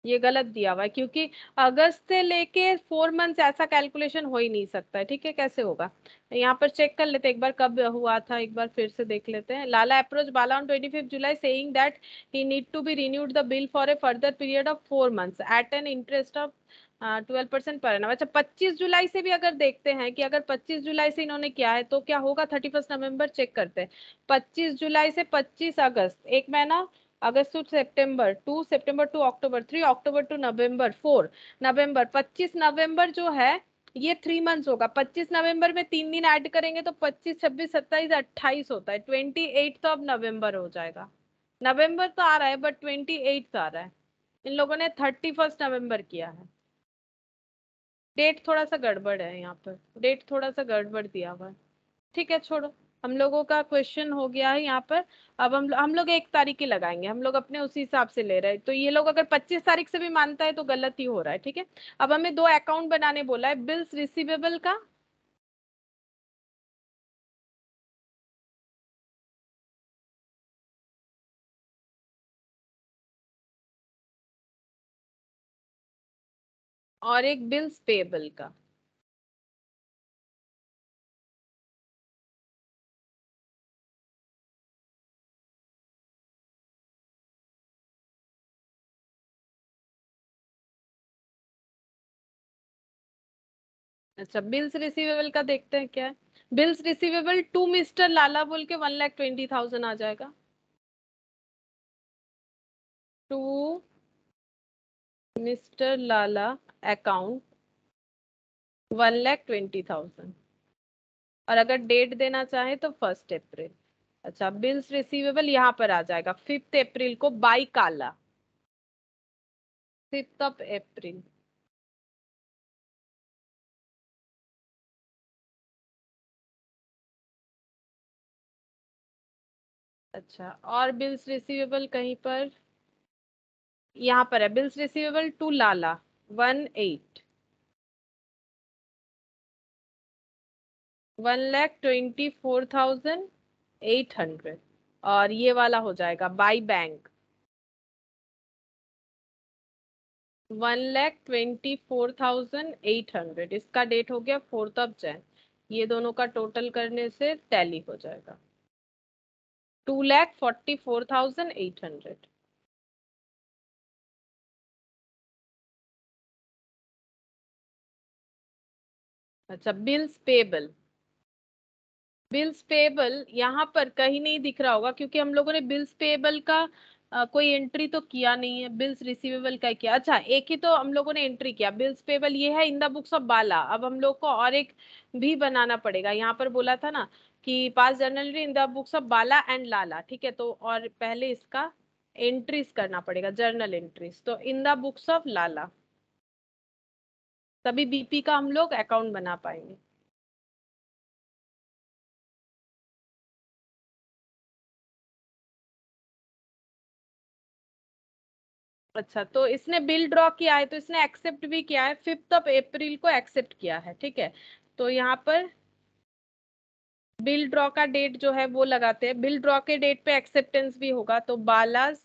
A: ये गलत दिया हुआ है, क्योंकि अगस्त से लेके 4 मंथ्स ऐसा कैलकुलेशन हो ही नहीं सकता है। ठीक है, कैसे होगा, यहाँ पर चेक कर लेते हैं एक बार कब हुआ था, एक बार फिर से देख लेते हैं। Lala approach Bala on 25 July saying that he need to be renewed the bill for a further period of 4 months at an interest of 12% per annum। अच्छा, 25 जुलाई से भी अगर देखते हैं कि अगर 25 जुलाई से इन्होंने किया है तो क्या होगा, 31 नवंबर चेक करते हैं। 25 जुलाई से 25 अगस्त, एक महीना, अगस्त टू सितंबर, 2 सितंबर टू अक्टूबर, 3 अक्टूबर टू नवंबर, 4 नवंबर, 25 नवंबर जो है ये 3 मंथ्स होगा। 25 नवंबर में 3 दिन ऐड करेंगे तो 25, 26, 27, 28 होता है। 28 तो अब नवंबर हो जाएगा। नवंबर तो आ रहा है बट 28 आ रहा है। इन लोगों ने 31 नवंबर किया है। डेट थोड़ा सा गड़बड़ है यहाँ पर, डेट थोड़ा सा गड़बड़ दिया हुआ है। ठीक है छोड़ो, हम लोगों का क्वेश्चन हो गया है यहाँ पर। अब हम लोग 1 तारीख ही लगाएंगे, हम लोग अपने उसी हिसाब से ले रहे हैं। तो ये लोग अगर 25 तारीख से भी मानता है तो गलत ही हो रहा है। ठीक है, अब हमें 2 अकाउंट बनाने बोला है, बिल्स रिसीवेबल का और एक बिल्स पेबल का। अच्छा, बिल्स रिसीवेबल का देखते हैं क्या है। Bills receivable to mister Lala बोल के 1,20,000 आ जाएगा। To mister Lala account 1,20,000। और अगर डेट देना चाहे तो 1 अप्रैल। अच्छा, बिल्स रिसीवेबल यहाँ पर आ जाएगा 5 अप्रैल को बाई काला। 5 अप्रैल। अच्छा, और बिल्स रिसीवेबल कहीं पर यहाँ पर है, बिल्स रिसीवेबल टू लाला 1/8, 1,24,800। और ये वाला हो जाएगा बाई बैंक 1,24,800। इसका डेट हो गया 4 Jan। ये दोनों का टोटल करने से टैली हो जाएगा 2,44,800। अच्छा, बिल्स पेबल। बिल्स पेबल यहाँ पर कहीं नहीं दिख रहा होगा क्योंकि हम लोगों ने बिल्स पेबल का कोई एंट्री तो किया नहीं है। बिल्स रिसीवेबल का किया। अच्छा, एक ही तो हम लोगों ने एंट्री किया, बिल्स पेबल ये है इन द बुक्स ऑफ बाला। अब हम लोग को और एक भी बनाना पड़ेगा। यहाँ पर बोला था ना कि pass journal in the books of Bala and Lala. ठीक है, तो और पहले इसका एंट्रीज करना पड़ेगा, जर्नल एंट्रीज। तो इन द बुक्स ऑफ लाला, तभी बीपी का हम लोग अकाउंट बना पाएंगे। अच्छा, तो इसने बिल ड्रॉ किया है तो इसने एक्सेप्ट भी किया है, 5 अप्रैल को एक्सेप्ट किया है। ठीक है, तो यहाँ पर बिल ड्रॉ का डेट जो है वो लगाते हैं। बिल ड्रॉ के डेट पे एक्सेप्टेंस भी होगा, तो बालाज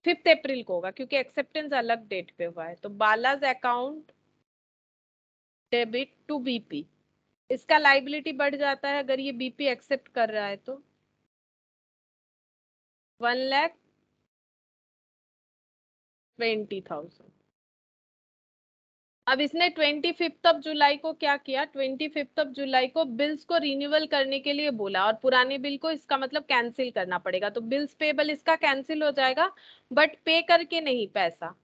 A: 5 अप्रैल को होगा क्योंकि एक्सेप्टेंस अलग डेट पे हुआ है। तो Bala's account debit to BP. इसका लाइबिलिटी बढ़ जाता है अगर ये बीपी एक्सेप्ट कर रहा है तो 1,20,000। अब इसने 25 जुलाई को क्या किया, 25 जुलाई को बिल्स को रिन्यूअल करने के लिए बोला और पुराने बिल को इसका मतलब कैंसिल करना पड़ेगा। तो बिल्स पेबल इसका कैंसिल हो जाएगा बट पे करके नहीं, पैसा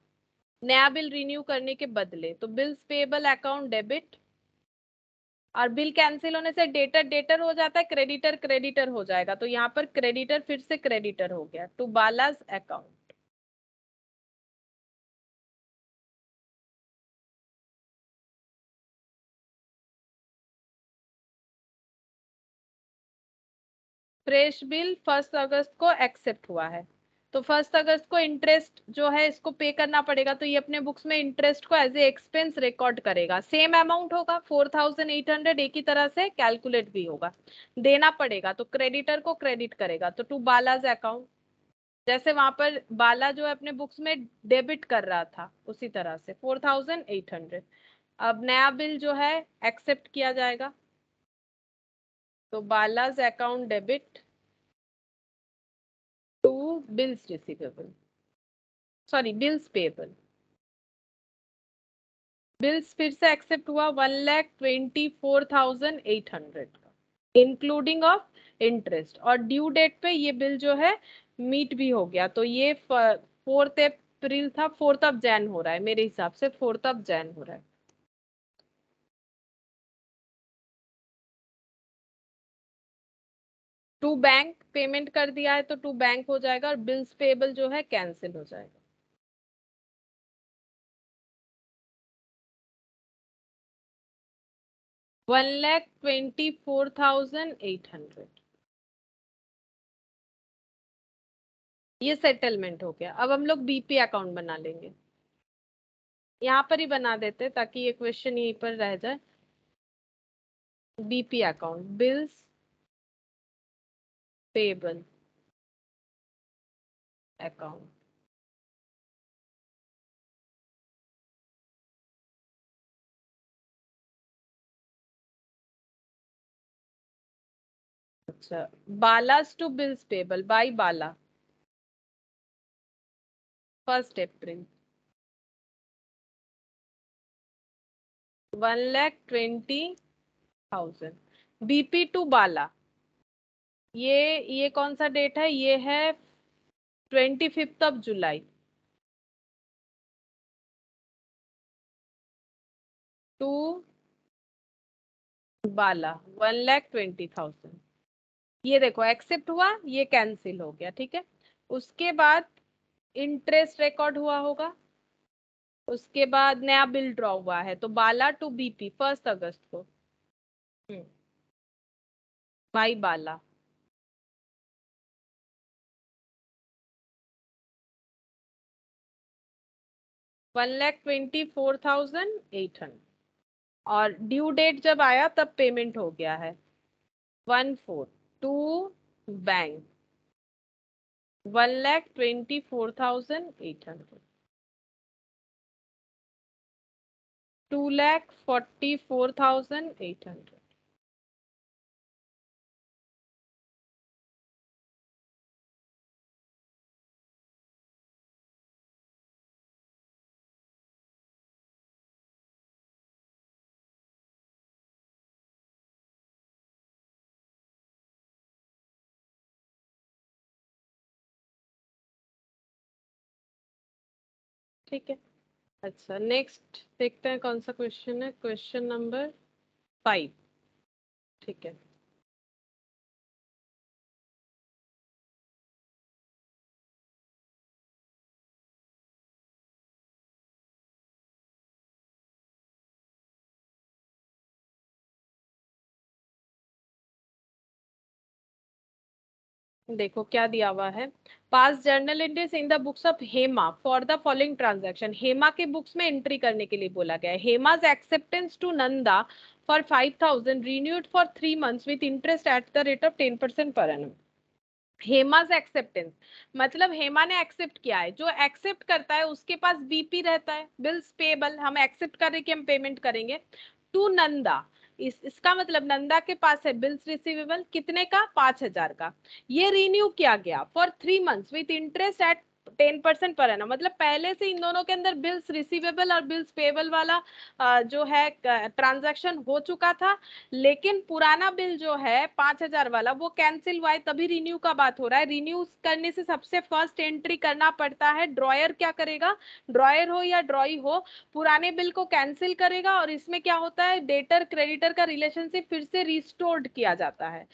A: नया बिल रिन्यू करने के बदले। तो बिल्स पेबल अकाउंट डेबिट। और बिल कैंसिल होने से डेटर डेटर हो जाता है, क्रेडिटर क्रेडिटर हो जाएगा। तो यहाँ पर क्रेडिटर फिर से क्रेडिटर हो गया to Bala's account. Fresh bill 1 अगस्त को एक्सेप्ट हुआ है। तो 1 अगस्त को इंटरेस्ट जो है इसको पे करना पड़ेगा। तो ये अपने बुक्स में इंटरेस्ट को एज ए एक्सपेंस रिकॉर्ड करेगा। सेम अमाउंट होगा 4,800, एक ही तरह से कैलकुलेट भी होगा, देना पड़ेगा। तो क्रेडिटर को क्रेडिट करेगा तो टू बालाज अकाउंट। जैसे वहां पर बाला जो है अपने बुक्स में डेबिट कर रहा था उसी तरह से 4,800। अब नया बिल जो है एक्सेप्ट किया जाएगा तो Bala's account debit to bills receivable, sorry bills payable. Bills फिर से एक्सेप्ट हुआ 1,24,800 का इंक्लूडिंग ऑफ इंटरेस्ट। और ड्यू डेट पे ये बिल जो है मीट भी हो गया। तो ये 4 अप्रैल था, 4 Jan हो रहा है, मेरे हिसाब से 4 Jan हो रहा है। टू बैंक पेमेंट कर दिया है तो टू बैंक हो जाएगा, और बिल्स पेबल जो है कैंसिल हो जाएगा। 1,24,800। ये सेटलमेंट हो गया। अब हम लोग बीपी अकाउंट बना लेंगे। यहाँ पर ही बना देते हैं ताकि ये क्वेश्चन यहीं पर रह जाए। BP account, bills payable account. अच्छा, Bala's to bills payable by Bala, 1 April, 1,20,000। BP to Bala, ये कौन सा डेट है? ये है 25 जुलाई टू बाला, 1,20,000। ये देखो एक्सेप्ट हुआ, ये कैंसिल हो गया, ठीक है। उसके बाद इंटरेस्ट रिकॉर्ड हुआ होगा, उसके बाद नया बिल ड्रॉ हुआ है, तो बाला टू बीपी 1 अगस्त को। हम्म, भाई बाला, 1,24,800। और ड्यू डेट जब आया तब पेमेंट हो गया है 1/4 टू बैंक, 1,24,800, 2,44,800। ठीक है। अच्छा, नेक्स्ट देखते हैं कौन सा क्वेश्चन है। Question number 5। ठीक है। देखो क्या दिया हुआ है। पास journal entries in the books of Hema for the following transaction. Hema के बुक्स में एंट्री करने के लिए बोला गया है। Hema's acceptance to Nanda for 5,000 renewed for 3 months with interest at the rate of 10% per annum. हेमाज acceptance मतलब हेमा ने एक्सेप्ट किया है। जो एक्सेप्ट करता है उसके पास बीपी रहता है, बिल्स पेबल। हम एक्सेप्ट कर रहे कि हम पेमेंट करेंगे टू नंदा। इसका मतलब नंदा के पास है बिल्स रिसीवेबल कितने का? 5,000 का। ये रिन्यू किया गया for 3 months with interest eight 10% per annum. मतलब पहले से इन दोनों के अंदर बिल्स रिसीवेबल और बिल्स पेबल वाला जो है ट्रांजैक्शन हो चुका था। लेकिन पुराना बिल जो है 5,000 वाला वो कैंसिल हुआ है, तभी रिन्यू का बात हो रहा है। रिन्यू करने से सबसे फर्स्ट एंट्री करना पड़ता है। ड्रॉयर क्या करेगा? ड्रॉयर हो या ड्रॉई हो, पुराने बिल को कैंसिल करेगा, और इसमें क्या होता है, डेटर क्रेडिटर का रिलेशनशिप फिर से रिस्टोर्ड किया जाता है।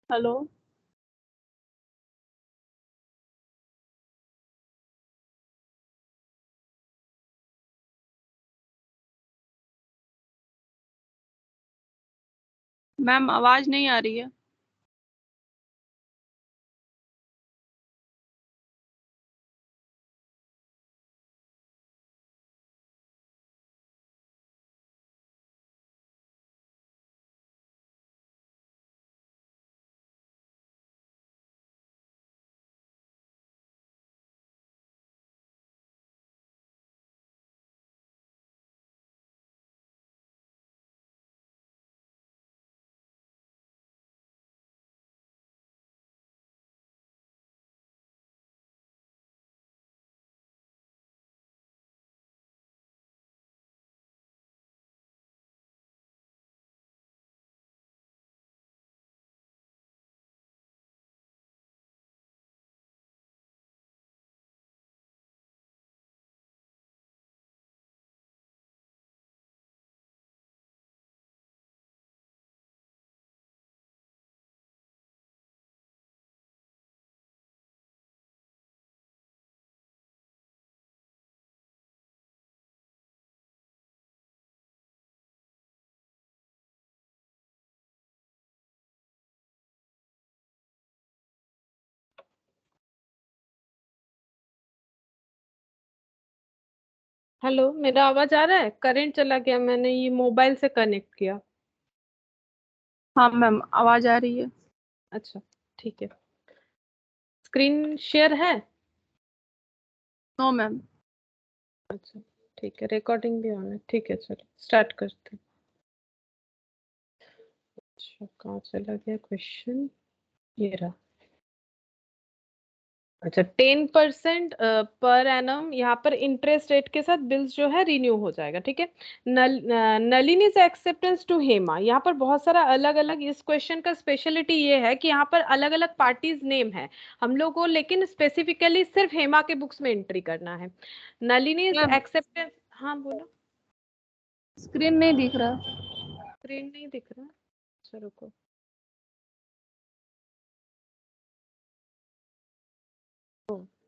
A: हेलो।
B: मैम आवाज नहीं आ रही है।
A: हेलो, मेरा आवाज आ रहा है? करंट चला गया, मैंने ये मोबाइल से कनेक्ट किया।
B: हाँ मैम, आवाज आ रही है।
A: अच्छा, ठीक है। स्क्रीन शेयर है?
B: No ma'am.
A: अच्छा, ठीक है। रिकॉर्डिंग भी ऑन है, ठीक है। चलो स्टार्ट करते हैं। अच्छा, कहाँ चला गया क्वेश्चन? ये रहा। अच्छा, 10% पर एनम यहाँ पर इंटरेस्ट रेट के साथ बिल्स जो है रिन्यू हो जाएगा, ठीक है। नलिनीज एक्सेप्टेंस टू हेमा, यहाँ पर बहुत सारा अलग अलग, इस क्वेश्चन का स्पेशलिटी ये है कि यहाँ पर अलग अलग पार्टीज नेम है हम लोग को, लेकिन स्पेसिफिकली सिर्फ हेमा के बुक्स में एंट्री करना है। नलिनीज
B: मैम,
A: एक्सेप्टेंस, हाँ बोलो।
B: स्क्रीन नहीं दिख रहा।
A: स्क्रीन नहीं दिख रहा? अच्छा रुको।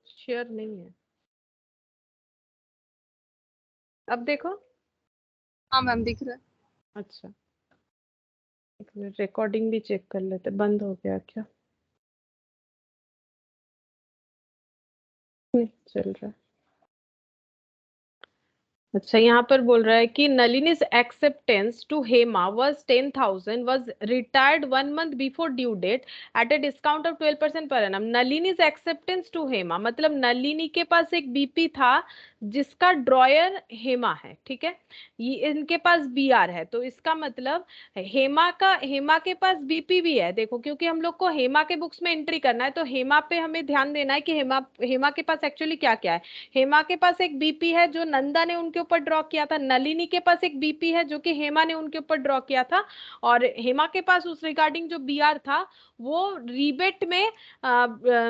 A: शेयर नहीं है। अब देखो।
B: हाँ मैम, दिख रहा है।
A: अच्छा, एक मिनट, रिकॉर्डिंग भी चेक कर लेते, बंद हो गया क्या? नहीं चल रहा। अच्छा, यहाँ पर बोल रहा है कि नलिनी's acceptance to Hema was 10,000, was retired 1 month before due date at a discount of 12% per annum. नलिनी's acceptance to Hema मतलब नलिनी के पास एक बीपी था जिसका ड्रॉयर हेमा है, ठीक है। ये इनके पास बीआर है, तो इसका मतलब हेमा के पास बीपी भी है। देखो, क्योंकि हम लोग को हेमा के बुक्स में एंट्री करना है, तो हेमा पे हमें ध्यान देना है कि हेमा हेमा के पास एक्चुअली क्या क्या है। हेमा के पास एक बीपी है जो नंदा ने उनके ऊपर ड्रॉ किया था। नलिनी के पास एक बीपी है जो कि हेमा ने उनके ऊपर ड्रॉ किया था। और हेमा के पास उस रिगार्डिंग जो बीआर था वो रिबेट में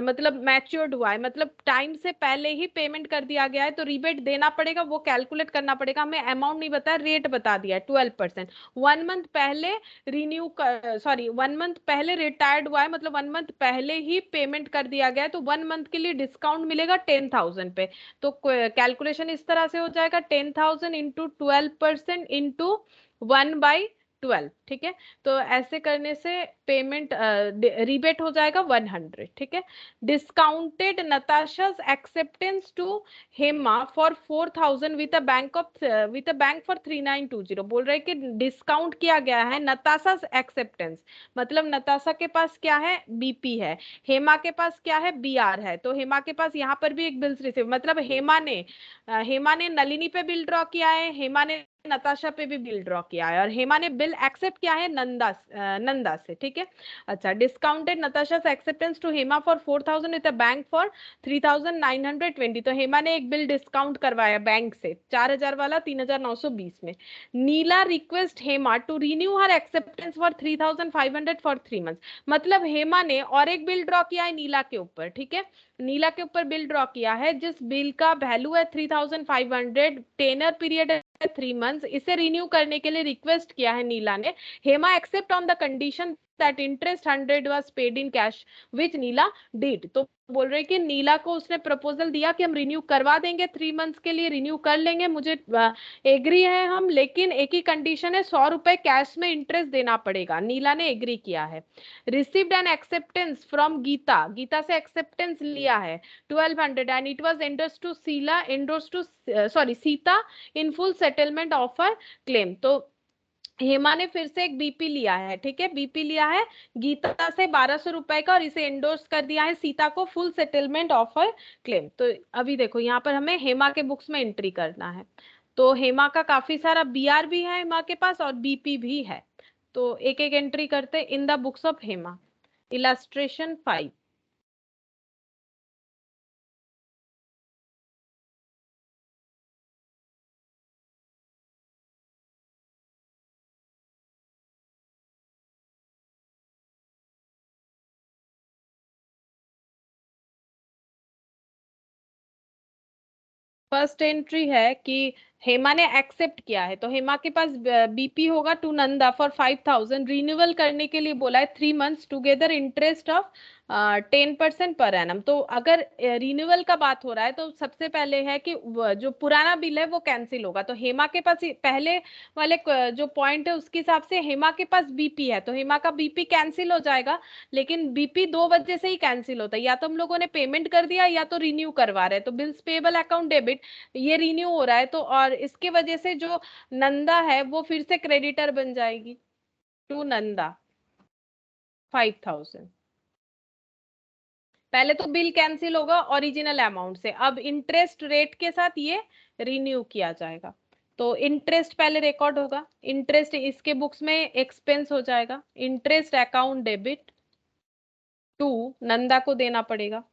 A: मतलब मैच्योर्ड हुआ है, मतलब टाइम से पहले ही पेमेंट कर दिया गया है, तो रिबेट देना पड़ेगा, वो कैलकुलेट करना पड़ेगा। हमें अमाउंट नहीं बताया, रेट बता दिया है 12%। 1 मंथ पहले रिन्यू, सॉरी 1 मंथ पहले रिटायर्ड हुआ है, मतलब 1 मंथ पहले ही पेमेंट कर दिया गया है, तो 1 मंथ के लिए डिस्काउंट मिलेगा 10,000 पे। तो कैलकुलेशन इस तरह से हो जाएगा, 10,000 इंटू 12% इंटू 1/12, ठीक है। तो ऐसे करने से पेमेंट रिबेट हो जाएगा 100, ठीक है। Discounted Natasha's acceptance to Hema for 4,000 with a bank for 3920। बोल रहे कि डिस्काउंट किया गया है नताशा एक्सेप्टेंस, मतलब नताशा के पास क्या है? बीपी है। हेमा के पास क्या है? बीआर है। तो हेमा के पास यहाँ पर भी एक बिल्स रिसीव, मतलब हेमा ने नलिनी पे बिल ड्रॉ किया है, हेमा ने नताशा पे भी बिल ड्रॉ किया है, और हेमा ने बिल एक्सेप्ट किया है नंदा से, ठीक है। अच्छा, discounted Natasha acceptance to Hema for 4,000 with a bank for 3,920। तो हेमा ने एक बिल डिस्काउंट करवाया बैंक से 4,000 वाला 3,920 में। Neela request Hema to renew her acceptance for 3,500 for 3 months. मतलब हेमा ने और एक बिल ड्रॉ किया है नीला के ऊपर, ठीक है। नीला के ऊपर बिल ड्रॉ किया है जिस बिल का वैल्यू है 3,500, टेनर पीरियड है 3 मंथ्स। इसे रिन्यू करने के लिए रिक्वेस्ट किया है नीला ने। Hema except on the condition that interest 100 was paid in cash which Neela did. तो बोल रहे कि नीला को उसने प्रपोजल दिया कि हम रिन्यू करवा देंगे, 3 मंथ्स के लिए रिन्यू कर लेंगे, मुझे एग्री है हम, लेकिन एक ही कंडीशन है, 100 रुपए कैश में इंटरेस्ट देना पड़ेगा। नीला ने एग्री किया है। Received an acceptance from Geeta, Geeta से एक्सेप्टेंस लिया है 1,200 and it was endorse to Sita in full settlement of a claim. तो हेमा ने फिर से एक बीपी लिया है, ठीक है, बीपी लिया है गीता से 1,200 रुपए का, और इसे एंडोर्स कर दिया है सीता को full settlement of a claim. तो अभी देखो यहाँ पर हमें हेमा के बुक्स में एंट्री करना है। तो हेमा का काफी सारा बीआर भी है हेमा के पास, और बीपी भी है। तो एक एक एंट्री करते इन the books of Hema. Illustration 5। First entry है कि हेमा ने एक्सेप्ट किया है, तो हेमा के पास बीपी होगा टू नंदा फॉर 5,000, रिन्यूअल करने के लिए बोला है 3 months together interest of 10% per annum. तो अगर रिन्यूअल का बात हो रहा है तो सबसे पहले है कि जो पुराना बिल है वो कैंसिल होगा। तो हेमा के पास पहले वाले जो पॉइंट है उसके हिसाब से हेमा के पास बीपी है, तो हेमा का बीपी कैंसिल हो जाएगा। लेकिन बीपी दो वजह से ही कैंसिल होता है, या तो हम लोगों ने पेमेंट कर दिया या तो रिन्यू करवा रहे हैं। तो बिल्स पेबल अकाउंट डेबिट ये रिन्यू हो रहा है, तो और इसके वजह से जो नंदा है वो फिर से क्रेडिटर बन जाएगी टू नंदा 5,000। पहले तो बिल कैंसिल होगा ओरिजिनल अमाउंट से, अब इंटरेस्ट रेट के साथ ये रिन्यू किया जाएगा। तो इंटरेस्ट पहले रिकॉर्ड होगा, इंटरेस्ट इसके बुक्स में एक्सपेंस हो जाएगा, interest account debit to Nanda को देना पड़ेगा।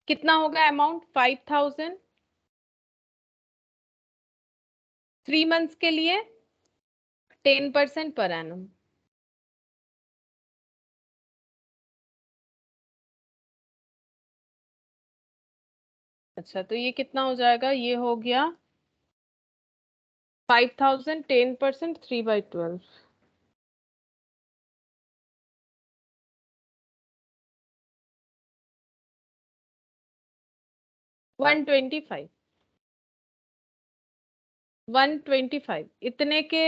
A: कितना होगा अमाउंट? 5,000 3 मंथ्स के लिए 10% पर एनम। अच्छा, तो ये कितना हो जाएगा? ये हो गया 5,000 10% 3/12 125 125 इतने के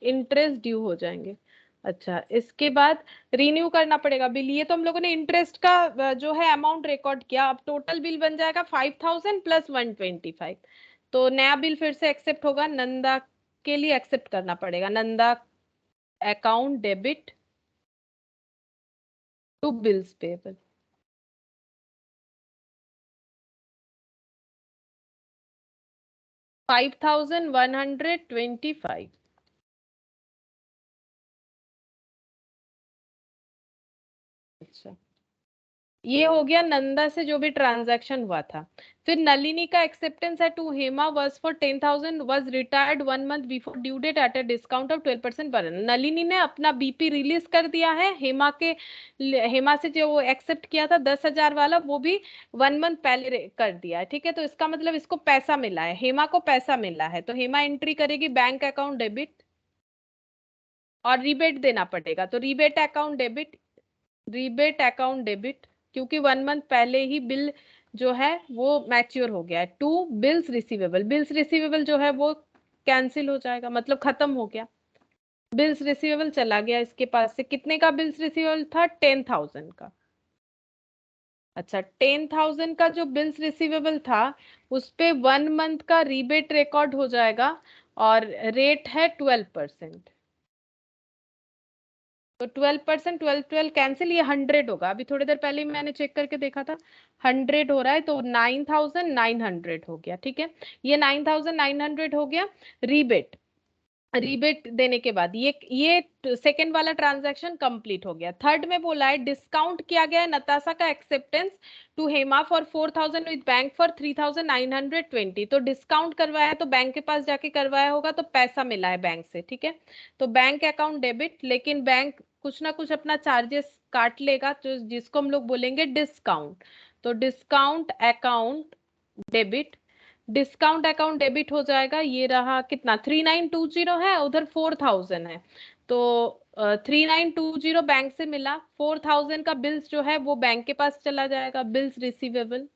A: इंटरेस्ट ड्यू हो जाएंगे। अच्छा, इसके बाद रिन्यू करना पड़ेगा बिल। ये तो हम लोगों ने इंटरेस्ट का जो है अमाउंट रिकॉर्ड किया, अब टोटल बिल बन जाएगा 5,000 प्लस 125। तो नया बिल फिर से एक्सेप्ट होगा, नंदा के लिए एक्सेप्ट करना पड़ेगा, Nanda account debit to bills payable. 5,125। अच्छा, ये हो गया नंदा से जो भी ट्रांजैक्शन हुआ था। फिर नलिनी का एक्सेप्टेंस है to Hema worth for 10,000 was retired 1 month before due date at a discount of 12% per annum। Nalini ने अपना बीपी रिलीज कर दिया है हेमा के, हेमा से जो वो एक्सेप्ट किया था 10,000 वाला, वो भी 1 मंथ पहले कर दिया है। ठीक है, तो इसका मतलब इसको पैसा मिला है, हेमा को पैसा मिला है। तो हेमा एंट्री करेगी बैंक अकाउंट डेबिट और रिबेट देना पड़ेगा, तो rebate account debit, rebate account debit, क्योंकि 1 मंथ पहले ही बिल जो है वो मैच्योर हो गया है, to bills receivable. Bills receivable जो है वो कैंसिल हो जाएगा, मतलब खत्म हो गया। बिल्स रिसीवेबल चला गया इसके पास से। कितने का बिल्स रिसीवेबल था? 10,000 का। अच्छा, 10,000 का जो बिल्स रिसीवेबल था उस पे 1 मंथ का रीबेट रिकॉर्ड हो जाएगा और रेट है 12%। तो 12% 12 12 कैंसिल, ये 100 होगा। अभी थोड़ी देर पहले ही मैंने चेक करके देखा था, 100 हो रहा है, तो 9,900 हो गया। ठीक है, ये 9,900 हो गया। रीबेट, रीबेट देने के बाद ये सेकंड वाला ट्रांजैक्शन कंप्लीट हो गया। थर्ड में बोला है डिस्काउंट किया गया है नताशा का acceptance to Hema for 4,000 with bank for 3,920। तो डिस्काउंट करवाया है तो बैंक के पास जाके करवाया होगा, तो पैसा मिला है बैंक से। ठीक है, तो बैंक अकाउंट डेबिट, लेकिन बैंक कुछ ना कुछ अपना चार्जेस काट लेगा, तो जिसको हम लोग बोलेंगे डिस्काउंट। तो discount account debit, discount account debit हो जाएगा। ये रहा कितना, 3,920 है, उधर 4,000 है। तो 3,920 बैंक से मिला, 4,000 का बिल्स जो है वो बैंक के पास चला जाएगा, बिल्स रिसीवेबल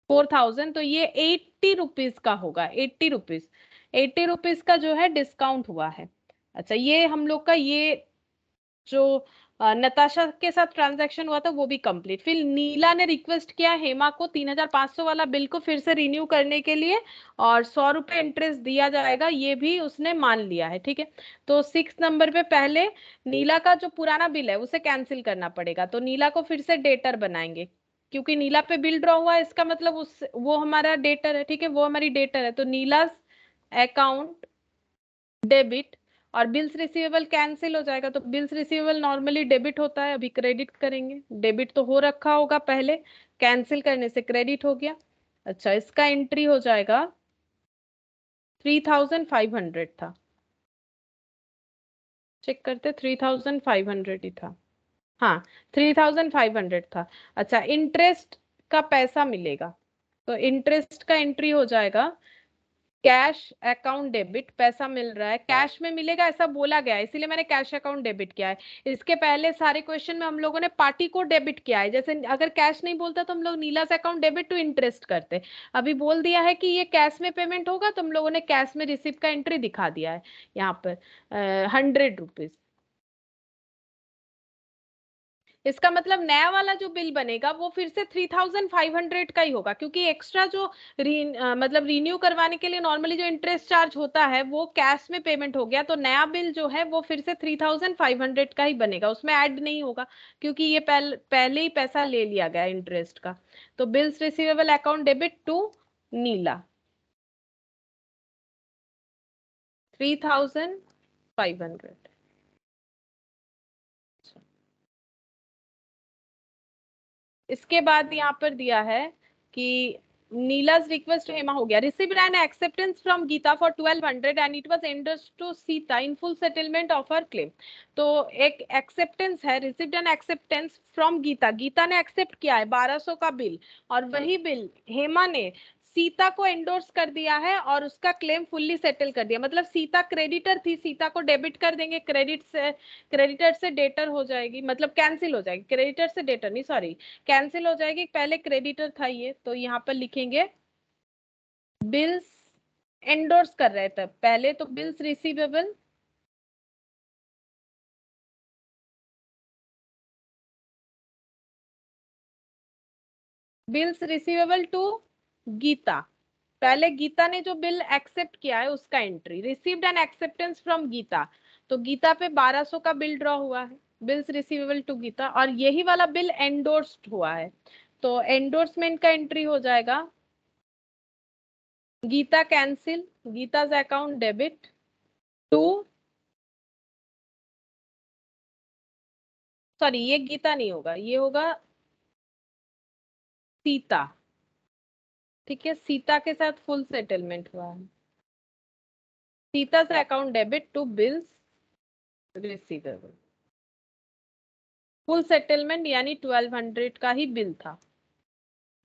A: 4,000। तो ये 80 रुपीज का होगा, 80 रुपीज, 80 रुपीज का जो है डिस्काउंट हुआ है। अच्छा, ये हम लोग का ये जो नताशा के साथ ट्रांजैक्शन हुआ था वो भी कंप्लीट। फिर नीला ने रिक्वेस्ट किया हेमा को 3,500 वाला बिल को फिर से रिन्यू करने के लिए, और 100 रुपए इंटरेस्ट दिया जाएगा, ये भी उसने मान लिया है। ठीक है, तो 6 नंबर पे पहले नीला का जो पुराना बिल है उसे कैंसिल करना पड़ेगा, तो नीला को फिर से डेटर बनाएंगे, क्योंकि नीला पे बिल ड्रॉ हुआ है, इसका मतलब उस वो हमारा डेटर है। ठीक है, वो हमारी डेटर है, तो नीला अकाउंट डेबिट और बिल्स रिसीवेबल कैंसिल हो जाएगा। तो बिल्स रिसीवेबल नॉर्मली डेबिट होता है, अभी क्रेडिट करेंगे। डेबिट तो हो रखा होगा पहले, कैंसिल करने से क्रेडिट हो गया। अच्छा, इसका एंट्री हो जाएगा 3,500 था, चेक करते, 3,500 ही था। हाँ, 3,500 था। अच्छा, इंटरेस्ट का पैसा मिलेगा, तो इंटरेस्ट का एंट्री हो जाएगा कैश अकाउंट डेबिट, पैसा मिल रहा है कैश में मिलेगा ऐसा बोला गया है, इसीलिए मैंने कैश अकाउंट डेबिट किया है। इसके पहले सारे क्वेश्चन में हम लोगों ने पार्टी को डेबिट किया है, जैसे अगर कैश नहीं बोलता तो हम लोग नीलास अकाउंट डेबिट टू इंटरेस्ट करते। अभी बोल दिया है कि ये कैश में पेमेंट होगा तो हम लोगों ने कैश में रिसिप्ट का एंट्री दिखा दिया है यहाँ पर 100 रुपीज। इसका मतलब नया वाला जो बिल बनेगा वो फिर से 3500 का ही होगा, क्योंकि एक्स्ट्रा जो मतलब रिन्यू करवाने के लिए नॉर्मली जो इंटरेस्ट चार्ज होता है वो कैश में पेमेंट हो गया, तो नया बिल जो है वो फिर से 3500 का ही बनेगा, उसमें ऐड नहीं होगा, क्योंकि ये पहले ही पैसा ले लिया गया इंटरेस्ट का। तो bills receivable account debit to Neela 3500। इसके बाद यहाँ पर दिया है कि नीला's request to हेमा हो गया, received an acceptance from Gita for 1200 and it was endorsed to Sita in full settlement of her claim। तो एक acceptance है, received an acceptance from Gita, Gita ने accept किया है 1200 का बिल, और वही बिल हेमा ने सीता को एंडोर्स कर दिया है और उसका क्लेम फुल्ली सेटल कर दिया। मतलब सीता क्रेडिटर थी, सीता को डेबिट कर देंगे, क्रेडिटर से डेटर हो जाएगी, मतलब कैंसिल हो जाएगी, क्रेडिटर से डेटर नहीं, सॉरी कैंसिल हो जाएगी, पहले क्रेडिटर था ये, तो यहाँ पर लिखेंगे बिल्स एंडोर्स कर रहे थे पहले, तो बिल्स रिसीवेबल टू गीता, पहले गीता ने जो बिल एक्सेप्ट किया है उसका entry, received an acceptance from Geeta, तो गीता पे 1200 का बिल ड्रॉ हुआ है, बिल्स रिसीवेबल टू गीता, और यही वाला बिल एंडोर्स्ड हुआ है, तो एंडोर्समेंट का एंट्री हो जाएगा Geeta cancel, Geeta's account debit to, sorry ये गीता नहीं होगा, ये होगा सीता। ठीक है, सीता के साथ फुल सेटलमेंट हुआ है, सीता से account debit to bills receivable, full settlement यानी 1200 का ही बिल था,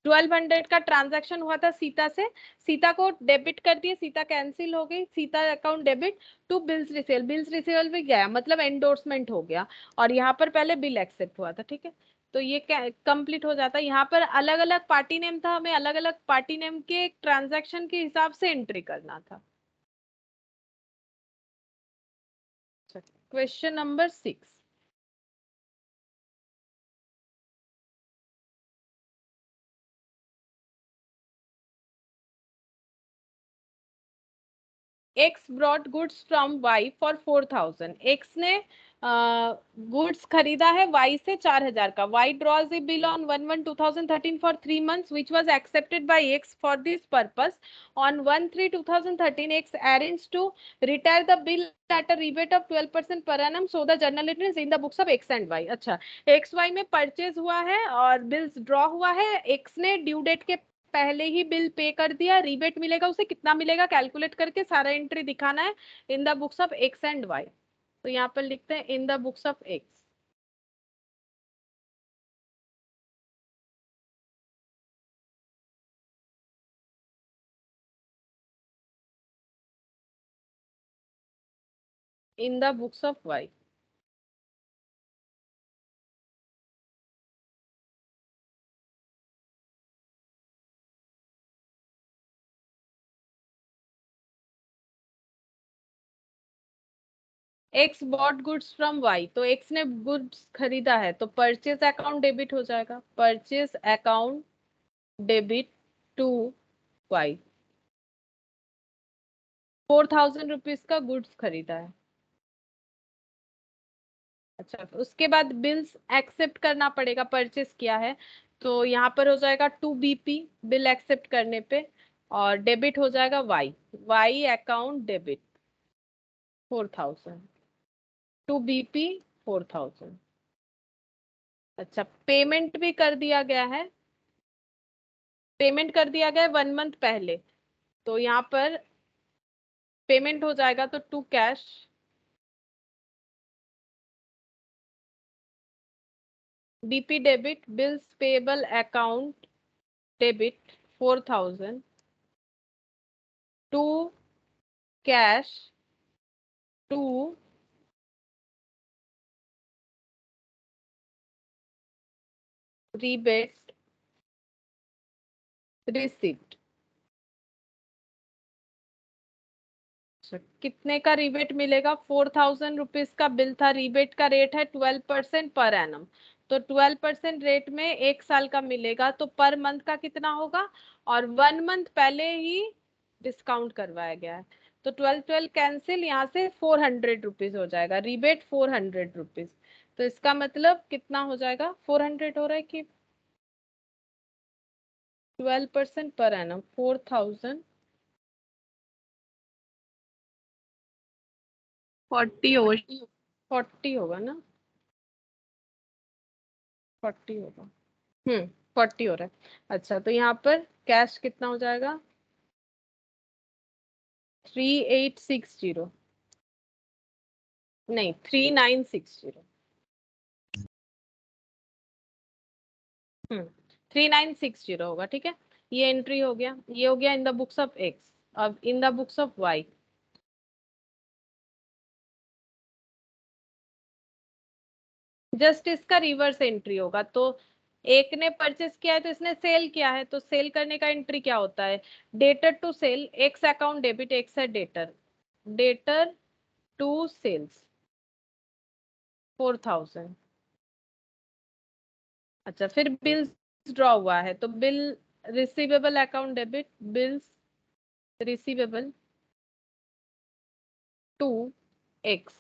A: 1200 का ट्रांजैक्शन हुआ था सीता से, सीता को डेबिट कर दिए, सीता कैंसिल हो गई, Sita account debit to bills receivable, bills receivable भी गया, मतलब एंडोर्समेंट हो गया, और यहाँ पर पहले बिल एक्सेप्ट हुआ था। ठीक है, तो ये कंप्लीट हो जाता है। यहाँ पर अलग अलग पार्टी नेम था, हमें अलग अलग पार्टी नेम के ट्रांजैक्शन के हिसाब से एंट्री करना था। Question number 6, X brought goods from Y for 4000, X ने गुड्स खरीदा है वाई से 4000 का, Y draws a bill on 1/1/2013 for 3 months which was accepted by x for this purpose on 1/3/2013 x arranged to retire the bill at a rebate of 12% per annum, so the journal entries in the books of x and y। अच्छा, x Y में purchase हुआ है और bills draw हुआ है, x ने due date के पहले ही बिल पे कर दिया, रिबेट मिलेगा उसे, कितना मिलेगा कैलकुलेट करके सारा एंट्री दिखाना है in the books of X and Y. तो यहाँ पर लिखते हैं in the books of X, in the books of Y. X bought goods from Y, तो एक्स ने गुड्स खरीदा है, तो परचेज अकाउंट डेबिट हो जाएगा, purchase account debit to Y, 4000 rupees का गुड्स खरीदा है। अच्छा, उसके बाद बिल्स एक्सेप्ट करना पड़ेगा, परचेस किया है, तो यहाँ पर हो जाएगा टू बीपी बिल एक्सेप्ट करने पे, और डेबिट हो जाएगा Y, Y account debit 4000 to BP 4000। अच्छा, पेमेंट भी कर दिया गया है, पेमेंट कर दिया गया है 1 मंथ पहले, तो यहाँ पर पेमेंट हो जाएगा तो to cash, BP debit bills payable account debit 4,000 to cash to rebate receipt। कितने का रिबेट मिलेगा? 4,000 रुपीज का बिल था, रिबेट का रेट है 12% पर एनम, तो 12% रेट में 1 साल का मिलेगा, तो पर मंथ का कितना होगा? और 1 मंथ पहले ही डिस्काउंट करवाया गया है, तो 12 कैंसिल, यहाँ से 400 रुपीज हो जाएगा, रिबेट 400 रुपीज। तो इसका मतलब कितना हो जाएगा? 400 हो रहा है कि 12% पर एनम 4,000
B: 40 होगा।
A: 40 होगा ना? 40 होगा। 40 हो रहा है। अच्छा, तो यहाँ पर कैश कितना हो जाएगा? 3860, नहीं 3960। 3960 होगा, ठीक है। ये एंट्री हो गया, ये हो गया in the books of X. अब in the books of Y, just इसका रिवर्स एंट्री होगा। तो एक ने परचेस किया है तो इसने सेल किया है, तो सेल करने का एंट्री क्या होता है? Debtor to sale, X account debit, X है डेटर, डेटर टू सेल्स 4,000। अच्छा, फिर बिल्स ड्रॉ हुआ है, तो bill receivable account debit, bills receivable to X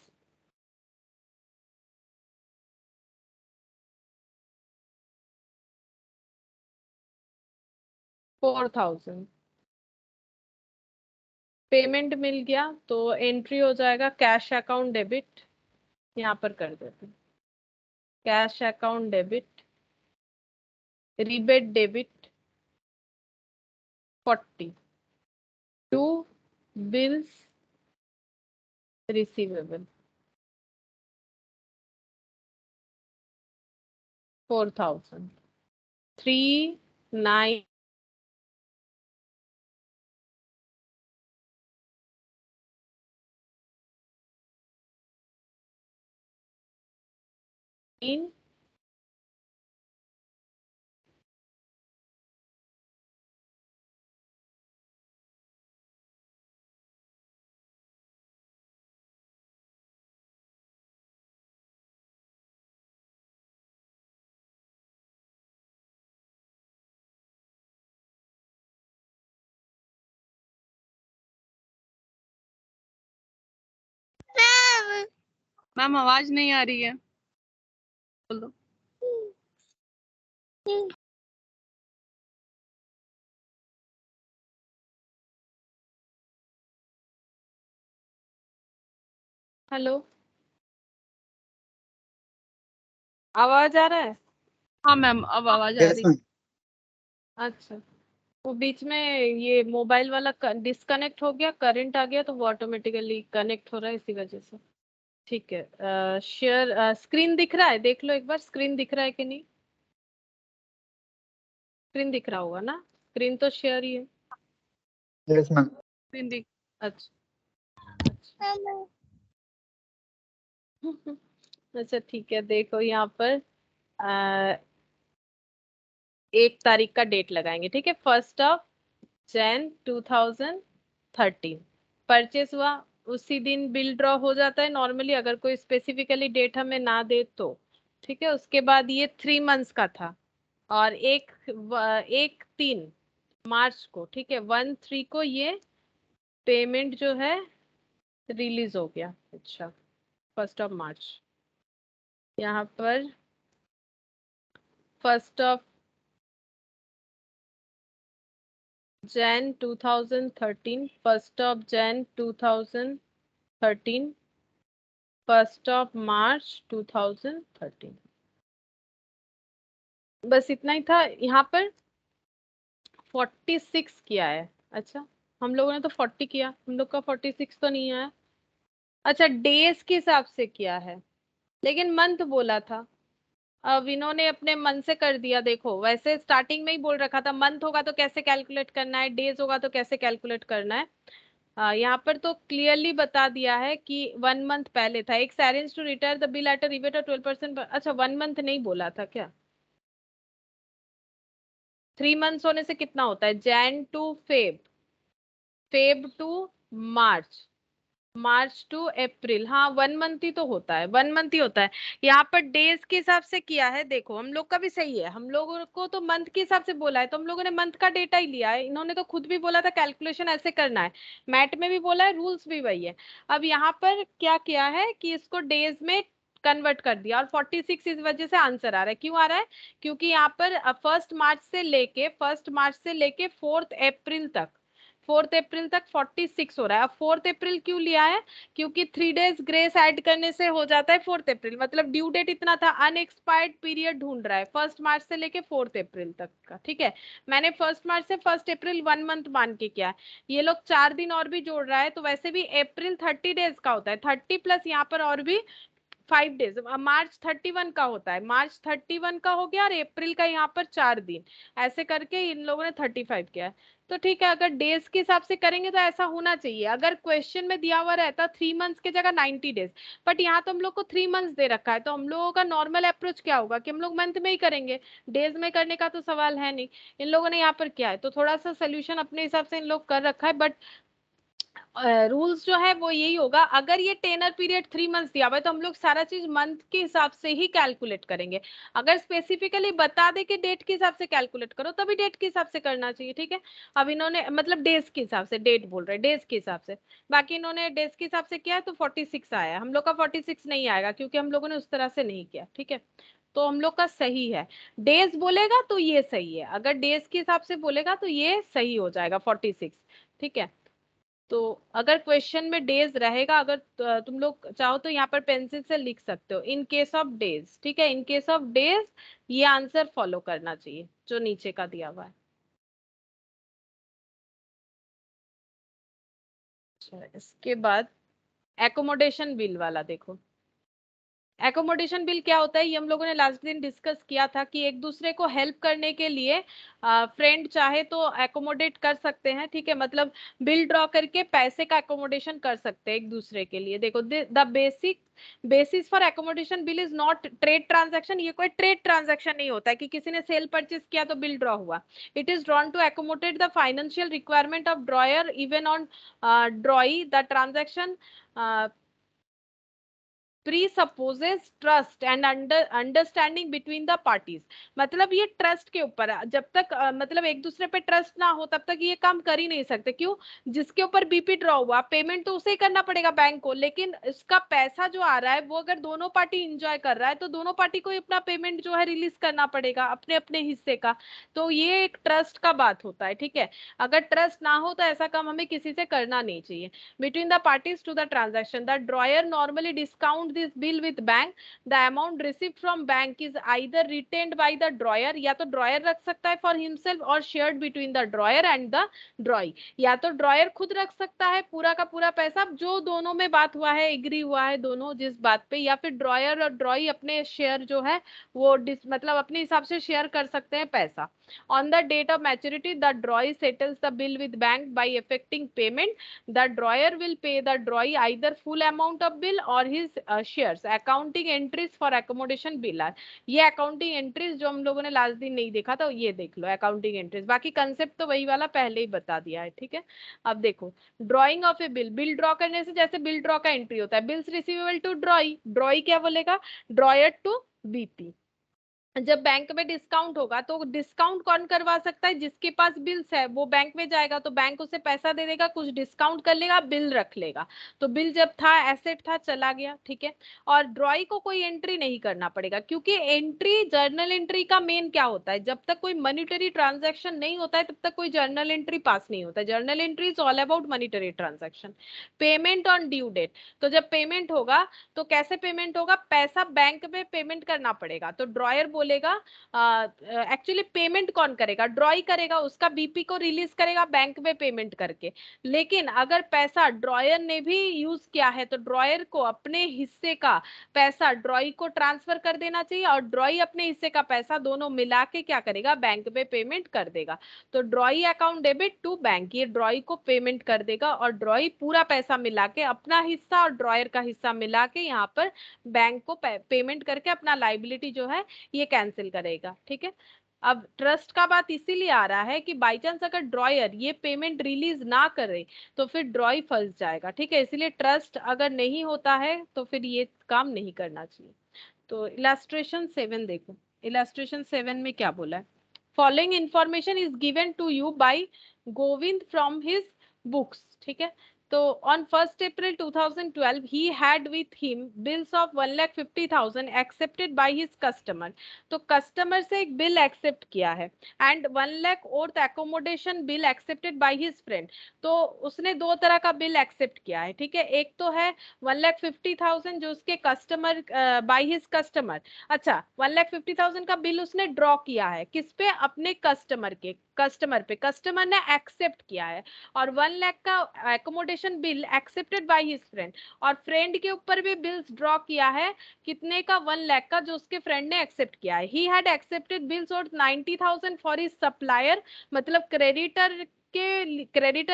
A: 4,000। Payment मिल गया, तो एंट्री हो जाएगा कैश अकाउंट डेबिट, यहाँ पर कर देते हैं cash account debit, rebate debit 40 to bills receivable 4,000। 39
B: ma'am आवाज नहीं आ रही है, बोलो।
A: हेलो, आवाज आ रहा है?
B: हाँ मैम, अब आवाज आ रही है।
A: अच्छा, वो बीच में ये मोबाइल वाला डिस्कनेक्ट हो गया, करंट आ गया, तो वो ऑटोमेटिकली कनेक्ट हो रहा है इसी वजह से। ठीक है, शेयर स्क्रीन दिख रहा है, देख लो एक बार स्क्रीन दिख रहा है कि नहीं। स्क्रीन दिख रहा होगा ना, स्क्रीन तो शेयर ही है।
C: Yes ma'am.
B: हिंदी।
A: अच्छा अच्छा। अच्छा ठीक है, देखो यहाँ पर 1 तारीख का डेट लगाएंगे, ठीक है। 1 Jan 2013 परचेस हुआ, उसी दिन बिल ड्रॉ हो जाता है नॉर्मली, अगर कोई स्पेसिफिकली डेट हमें ना दे तो, ठीक है। उसके बाद ये 3 मंथ्स का था, और 1 3 मार्च को, ठीक है, 1 3 को ये पेमेंट जो है रिलीज हो गया। अच्छा, 1 March, यहाँ पर 1 Jan 2013, 1 Jan 2013, 1 March 2013, बस इतना ही था। यहाँ पर 46 किया है। अच्छा, हम लोगों ने तो 40 किया, हम लोग का 46 तो नहीं आया। अच्छा, डेज के हिसाब से किया है, लेकिन मंथ बोला था, विनो ने अपने मन से कर दिया। देखो वैसे स्टार्टिंग में ही बोल रखा था मंथ होगा तो कैसे कैलकुलेट करना है, डेज होगा तो कैसे कैलकुलेट करना है। यहाँ पर तो क्लियरली बता दिया है कि 1 मंथ पहले था। एक arrange to retire the bill at a rebate of 12%। अच्छा 1 मंथ नहीं बोला था क्या? 3 मंथ्स होने से कितना होता है? Jan to Feb, Feb to March, March to April. हाँ 1 मंथ ही तो होता है, 1 मंथ ही होता है। यहाँ पर डेज के हिसाब से किया है। देखो हम लोग का भी सही है, हम लोगों को तो मंथ के हिसाब से बोला है तो हम लोगों ने मंथ का डेटा ही लिया है। इन्होंने तो खुद भी बोला था कैलकुलेशन ऐसे करना है, मैट में भी बोला है, रूल्स भी वही है। अब यहाँ पर क्या किया है कि इसको डेज में कन्वर्ट कर दिया और 46 इस वजह से आंसर आ रहा है। क्यों आ रहा है? क्योंकि यहाँ पर 1 मार्च से लेके 4 अप्रैल तक, 4 अप्रैल तक 46 हो रहा है। अब 4 अप्रैल क्यों लिया है? क्योंकि 3 डेज ग्रेस ऐड करने से हो जाता है 4 अप्रैल। मतलब ड्यू डेट इतना था, अनएक्सपायर्ड पीरियड ढूंढ रहा है 1 मार्च से लेके 4 अप्रैल तक का। ठीक है, मैंने 1 मार्च से 1 अप्रैल 1 मंथ मान के किया है। ये लोग 4 दिन और भी जोड़ रहा है, तो वैसे भी अप्रैल 30 डेज का होता है, 30 प्लस यहाँ पर और भी 5 डेज। मार्च 31 का होता है, मार्च 31 का हो गया और अप्रैल का यहाँ पर 4 दिन। ऐसे करके इन लोगों ने 35 किया है। तो ठीक है, अगर डेज के हिसाब से करेंगे तो ऐसा होना चाहिए। अगर क्वेश्चन में दिया हुआ रहता 3 मंथ्स की जगह 90 डेज, बट यहाँ तो हम लोग को 3 मंथ्स दे रखा है, तो हम लोगों का नॉर्मल अप्रोच क्या होगा कि हम लोग मंथ में ही करेंगे, डेज में करने का तो सवाल है नहीं। इन लोगों ने यहाँ पर किया है तो थोड़ा सा सोल्यूशन अपने हिसाब से इन लोग कर रखा है, बट रूल्स जो है वो यही होगा। अगर ये टेनर पीरियड 3 मंथ्स दिया हुआ है तो हम लोग सारा चीज मंथ के हिसाब से ही कैलकुलेट करेंगे। अगर स्पेसिफिकली बता दे कि डेट के हिसाब से कैलकुलेट करो, तभी डेट के हिसाब से करना चाहिए। ठीक है, अब इन्होंने मतलब डेज के हिसाब से, डेट बोल रहे हैं डेज के हिसाब से, बाकी इन्होंने डेज के हिसाब से किया है तो 46 आया। हम लोग का 46 नहीं आएगा क्योंकि हम लोगों ने उस तरह से नहीं किया। ठीक है, तो हम लोग का सही है। डेज बोलेगा तो ये सही है, अगर डेज के हिसाब से बोलेगा तो ये सही हो जाएगा 46। ठीक है, तो अगर क्वेश्चन में डेज रहेगा, अगर तुम लोग चाहो तो यहाँ पर पेंसिल से लिख सकते हो इन केस ऑफ डेज। ठीक है, इन केस ऑफ डेज ये आंसर फॉलो करना चाहिए जो नीचे का दिया हुआ है। अच्छा, इसके बाद एकोमोडेशन बिल वाला देखो। एकोमोडेशन बिल क्या होता है, ये हम लोगों ने लास्ट दिन डिस्कस किया था कि एक दूसरे को हेल्प करने के लिए फ्रेंड चाहे तो एकोमोडेट कर सकते हैं। ठीक है, मतलब बिल ड्रॉ करके पैसे का एकोमोडेशन कर सकते हैं एक दूसरे के लिए। देखो the basic basis for accommodation bill is not trade transaction. ये कोई ट्रेड ट्रांजैक्शन नहीं होता है कि किसी ने सेल परचेज किया तो बिल ड्रॉ हुआ। It is drawn to accommodate the financial requirement of drawer even on drawee the transaction presupposes trust and understanding between the parties. मतलब ये ट्रस्ट के ऊपर है, जब तक मतलब एक दूसरे पे ट्रस्ट ना हो तब तक ये काम कर ही नहीं सकते। क्यों? जिसके ऊपर बीपी ड्रॉ हुआ पेमेंट तो उसे ही करना पड़ेगा बैंक को, लेकिन इसका पैसा जो आ रहा है वो अगर दोनों पार्टी इंजॉय कर रहा है तो दोनों पार्टी को अपना पेमेंट जो है रिलीज करना पड़ेगा अपने अपने हिस्से का। तो ये एक ट्रस्ट का बात होता है। ठीक है, अगर ट्रस्ट ना हो तो ऐसा काम हमें किसी से करना नहीं चाहिए। Between the parties to the transaction, the drawer normally discount this bill with bank. The amount received from bank is either retained by the drawer, या तो drawer रख सकता है for himself, और shared between the drawer and the drawee। या तो drawer खुद रख सकता है पूरा का पूरा पैसा, जो दोनों में बात हुआ है, एग्री हुआ है दोनों जिस बात पे, या फिर drawer और drawee अपने शेयर जो है वो मतलब अपने हिसाब से शेयर कर सकते हैं पैसा। On the date of maturity, the drawee settles the bill with bank by effecting payment. The drawer will pay the drawee either full amount of bill or his shares. Accounting entries for accommodation bill are, ये accounting entries जो हम लोगों ने last दिन नहीं देखा था ये देख लो अकाउंटिंग एंट्रीज। बाकी कंसेप्ट तो वही वाला पहले ही बता दिया है। ठीक है, अब देखो drawing of a bill, bill draw करने से जैसे बिल ड्रॉ का एंट्री होता है, bills receivable to drawee, drawee क्या बोलेगा, ड्रॉयर टू बीपी। जब बैंक में डिस्काउंट होगा तो डिस्काउंट कौन करवा सकता है, जिसके पास बिल्स है वो बैंक में जाएगा तो बैंक उसे पैसा दे देगा, कुछ डिस्काउंट कर लेगा, बिल रख लेगा। तो बिल जब था एसेट था चला गया। ठीक है, और ड्रॉई को कोई एंट्री नहीं करना पड़ेगा, क्योंकि एंट्री जर्नल एंट्री का मेन क्या होता है, जब तक कोई मॉनिटरी ट्रांजैक्शन नहीं होता है तब तक कोई जर्नल एंट्री पास नहीं होता है। Journal entry is all about monetary transaction. Payment on due date, तो जब पेमेंट होगा तो कैसे पेमेंट होगा, पैसा बैंक में पेमेंट करना पड़ेगा। तो ड्रॉयर बोले बोलेगा एक्चुअली पेमेंट कौन करेगा, ड्रॉई करेगा, उसका बीपी को रिलीज करेगा बैंक में पेमेंट करके। लेकिन अगर पैसा ड्रॉयर ने भी यूज किया है तो ड्रॉयर को अपने हिस्से का पैसा ड्रॉई को ट्रांसफर कर देना चाहिए, और ड्रॉई अपने हिस्से का पैसा दोनों मिला के क्या करेगा, बैंक में पेमेंट कर देगा। तो drawee account debit to bank, ये ड्रॉई को पेमेंट कर देगा, और ड्रॉई पूरा पैसा मिला के अपना हिस्सा और ड्रॉयर का हिस्सा मिला के यहाँ पर बैंक को पेमेंट करके अपना लाइबिलिटी जो है ये कैंसिल करेगा। ठीक है, अब ट्रस्ट का बात इसीलिए आ रहा है कि बाई चांस अगर ड्रॉयर ये पेमेंट रिलीज ना करे तो फिर ड्रॉई फंस जाएगा। ठीक है, इसीलिए ट्रस्ट अगर नहीं होता है तो फिर ये काम नहीं करना चाहिए। तो इलस्ट्रेशन 7 देखो, इलस्ट्रेशन 7 में क्या बोला है, following information is given to you by Govind from his books. ठीक है, तो on 1st April 2012 he had with him bills of 1,50,000 accepted by his customer। तो कस्टमर से एक बिल एक्सेप्ट किया है, and 1 lakh worth accommodation bill accepted by his friend. तो उसने दो तरह का बिल एक्सेप्ट किया है। ठीक है, एक तो है 1,50,000 जो उसके कस्टमर बाय हिज कस्टमर। अच्छा, 1,50,000 का बिल उसने ड्रॉ किया है किस पे, अपने कस्टमर के, कस्टमर पे, कस्टमर ने एक्सेप्ट किया है। और 1 लाख का accommodation bill accepted by his friend, और फ्रेंड के ऊपर भी बिल्स ड्रॉ किया है कितने का, 1 लाख का, जो उसके फ्रेंड ने एक्सेप्ट किया है। He had accepted bills worth 90,000 for his supplier, मतलब क्रेडिटर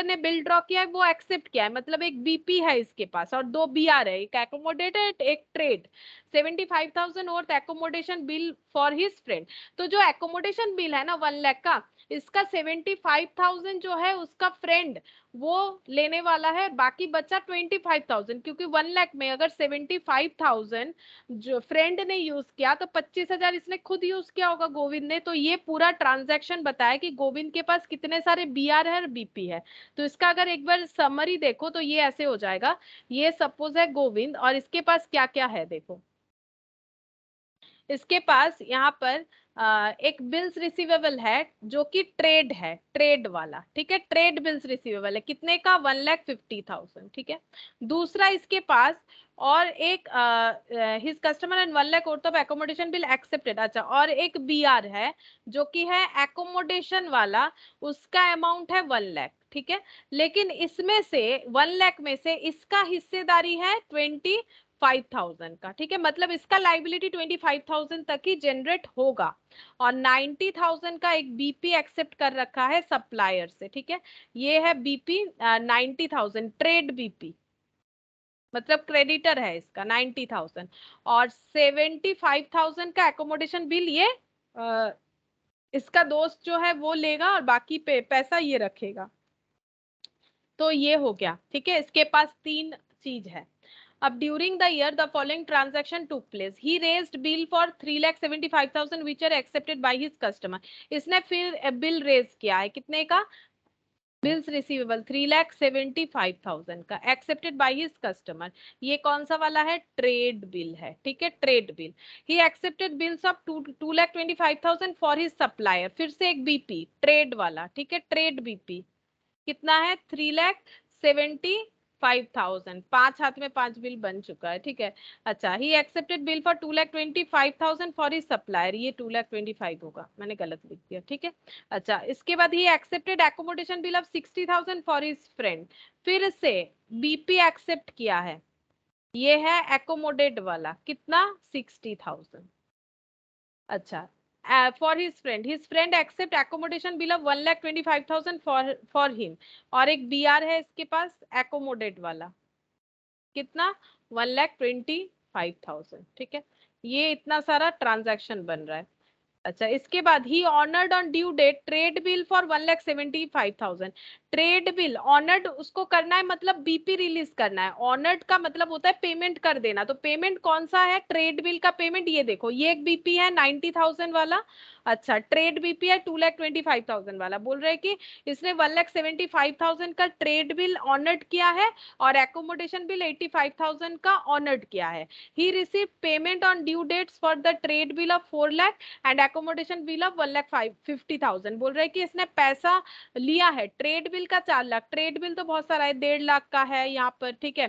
A: ने बिल ड्रॉ किया है, वो एक्सेप्ट किया है, मतलब एक बीपी है इसके पास और दो बीआर है, एक एकोमोडेटेड एक trade. 75,000 worth accommodation bill for his friend. तो जो एकोमोडेशन बिल है ना 1 लाख का, इसका 75,000 जो है उसका फ्रेंड वो लेने वाला है, बाकी बचा 25,000, क्योंकि 1 लाख में अगर 75,000 जो फ्रेंड ने यूज किया तो 25,000 इसने खुद यूज किया होगा गोविंद ने। तो ये पूरा ट्रांजैक्शन बताया कि गोविंद के पास कितने सारे बीआर है और बीपी है। तो इसका अगर एक बार समरी देखो तो ये ऐसे हो जाएगा, ये सपोज है गोविंद और इसके पास क्या क्या है देखो, इसके पास यहाँ पर एक बिल्स रिसीवेबल है जो कि ट्रेड है, ट्रेड वाला। ठीक है, ट्रेड बिल्स रिसीवेबल है कितने का, 1,50,000। ठीक है, दूसरा इसके पास और एक his customer and 1 lakh worth of accommodation bill accepted. अच्छा, और एक बीआर है जो कि है एकोमोडेशन वाला, उसका अमाउंट है 1 लाख। ठीक है, लेकिन इसमें से 1 लाख में से इसका हिस्सेदारी है 25,000 का। ठीक है, मतलब इसका लाइबिलिटी 25,000 तक ही जनरेट होगा, और 90,000 का एक बीपी एक्सेप्ट कर रखा है सप्लायर से। ठीक है, ये है बीपी 90,000 ट्रेड बीपी, मतलब क्रेडिटर है इसका 90,000, और 75,000 का एकोमोडेशन बिल ये इसका दोस्त जो है वो लेगा और बाकी पैसा ये रखेगा। तो ये हो गया। ठीक है, इसके पास तीन चीज है। अब during the year the following transaction took place, he raised bill for 3,75,000 which are accepted by his customer. इसने फिर बिल रेज किया है कितने का, बिल्स रिसीवेबल 3,75,000 का एक्सेप्टेड बाय हिज कस्टमर। ये कौन सा वाला है, ट्रेड बिल है। ठीक है, trade bill. He accepted bills of 2,25,000 for his supplier, फिर से एक बीपी ट्रेड वाला। ठीक है, ट्रेड बीपी कितना है, 3,75,000, 5 हाथ में 5 बिल बन चुका है। ठीक है, अच्छा, he accepted bill for 2,25,000 for his supplier, ये 2,25,000 होगा, मैंने गलत लिख दिया। ठीक है, अच्छा, इसके बाद ही accepted accommodation bill of 60,000 for his friend, फिर से बीपी एक्सेप्ट किया है, ये है एकोमोडेट वाला कितना, 60,000। अच्छा, for his friend accept accommodation bill of 1,25,000 for him, और एक बीआर है इसके पास एकोमोडेट वाला कितना, 1,25,000। ठीक है, ये इतना सारा ट्रांजैक्शन बन रहा है। अच्छा, इसके बाद ही honoured on due date trade bill for 1,75,000। Trade bill honoured उसको करना है, मतलब बीपी रिलीज करना है। ऑनर्ड का मतलब होता है पेमेंट कर देना, तो पेमेंट कौन सा है, ट्रेड बिल का पेमेंट। ये देखो, ये एक बीपी है 90,000 वाला। अच्छा, ट्रेड बीपी है 2,25,000 वाला। बोल रहे हैं कि इसने 1,75,000 का ट्रेड बिल ऑनर्ड किया है और एकोमोडेशन बिल 85,000 का ऑनर्ड किया है। He receive payment on due dates for the trade bill of 4 lakh and accommodation bill of 1,50,000। बोल रहे हैं कि इसने पैसा लिया है, ट्रेड बिल बिल का 4 लाख, ट्रेड बिल तो बहुत सारा है, 1.5 लाख का है यहाँ पर, ठीक है।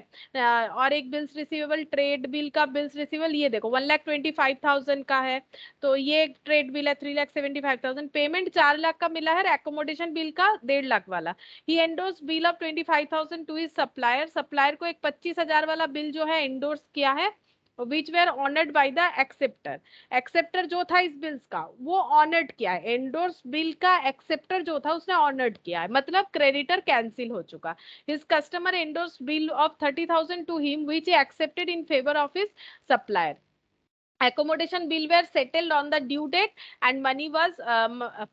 A: और एक बिल्स रिसीवेबल, ट्रेड बिल का बिल्स रिसीवेबल ये देखो 1,25,000 का है, तो ये ट्रेड बिल है 3,75,000। पेमेंट 4 लाख का मिला है, एकोमोडेशन बिल का 1.5 लाख वाला। He endorse bill of 25,000 to his supplier, supplier को एक 25,000 वाला बिल जो है एंडोर्स किया है, विच were honoured by the acceptor. Acceptor जो था इस बिल्स का वो ऑनर्ड किया है, एंडोर्स बिल का एक्सेप्टर जो था उसने ऑनर्ड किया है, मतलब क्रेडिटर कैंसिल हो चुका। His customer endorse bill of 30,000 to him which he accepted in favour of his supplier. Accommodation bill were settled on the due date and money was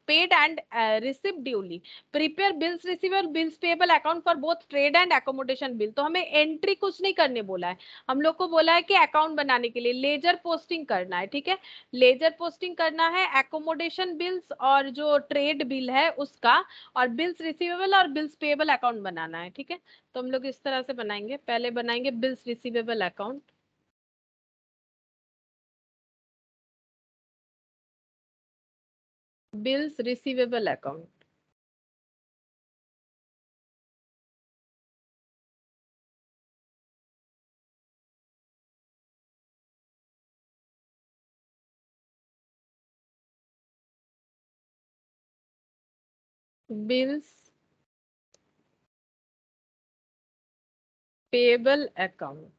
A: paid and received duly. Prepare bills receivable bills payable account for both trade and accommodation bill. तो हमें entry कुछ नहीं करने बोला है, हम लोग को बोला है कि अकाउंट बनाने के लिए लेजर पोस्टिंग करना है, ठीक है। लेजर पोस्टिंग करना है एकोमोडेशन बिल्स और जो ट्रेड बिल है उसका, और बिल्स रिसीवेबल और बिल्स पेएबल अकाउंट बनाना है, ठीक है। तो हम लोग इस तरह से बनाएंगे, पहले बनाएंगे bills receivable account, bills receivable account. Bills payable account.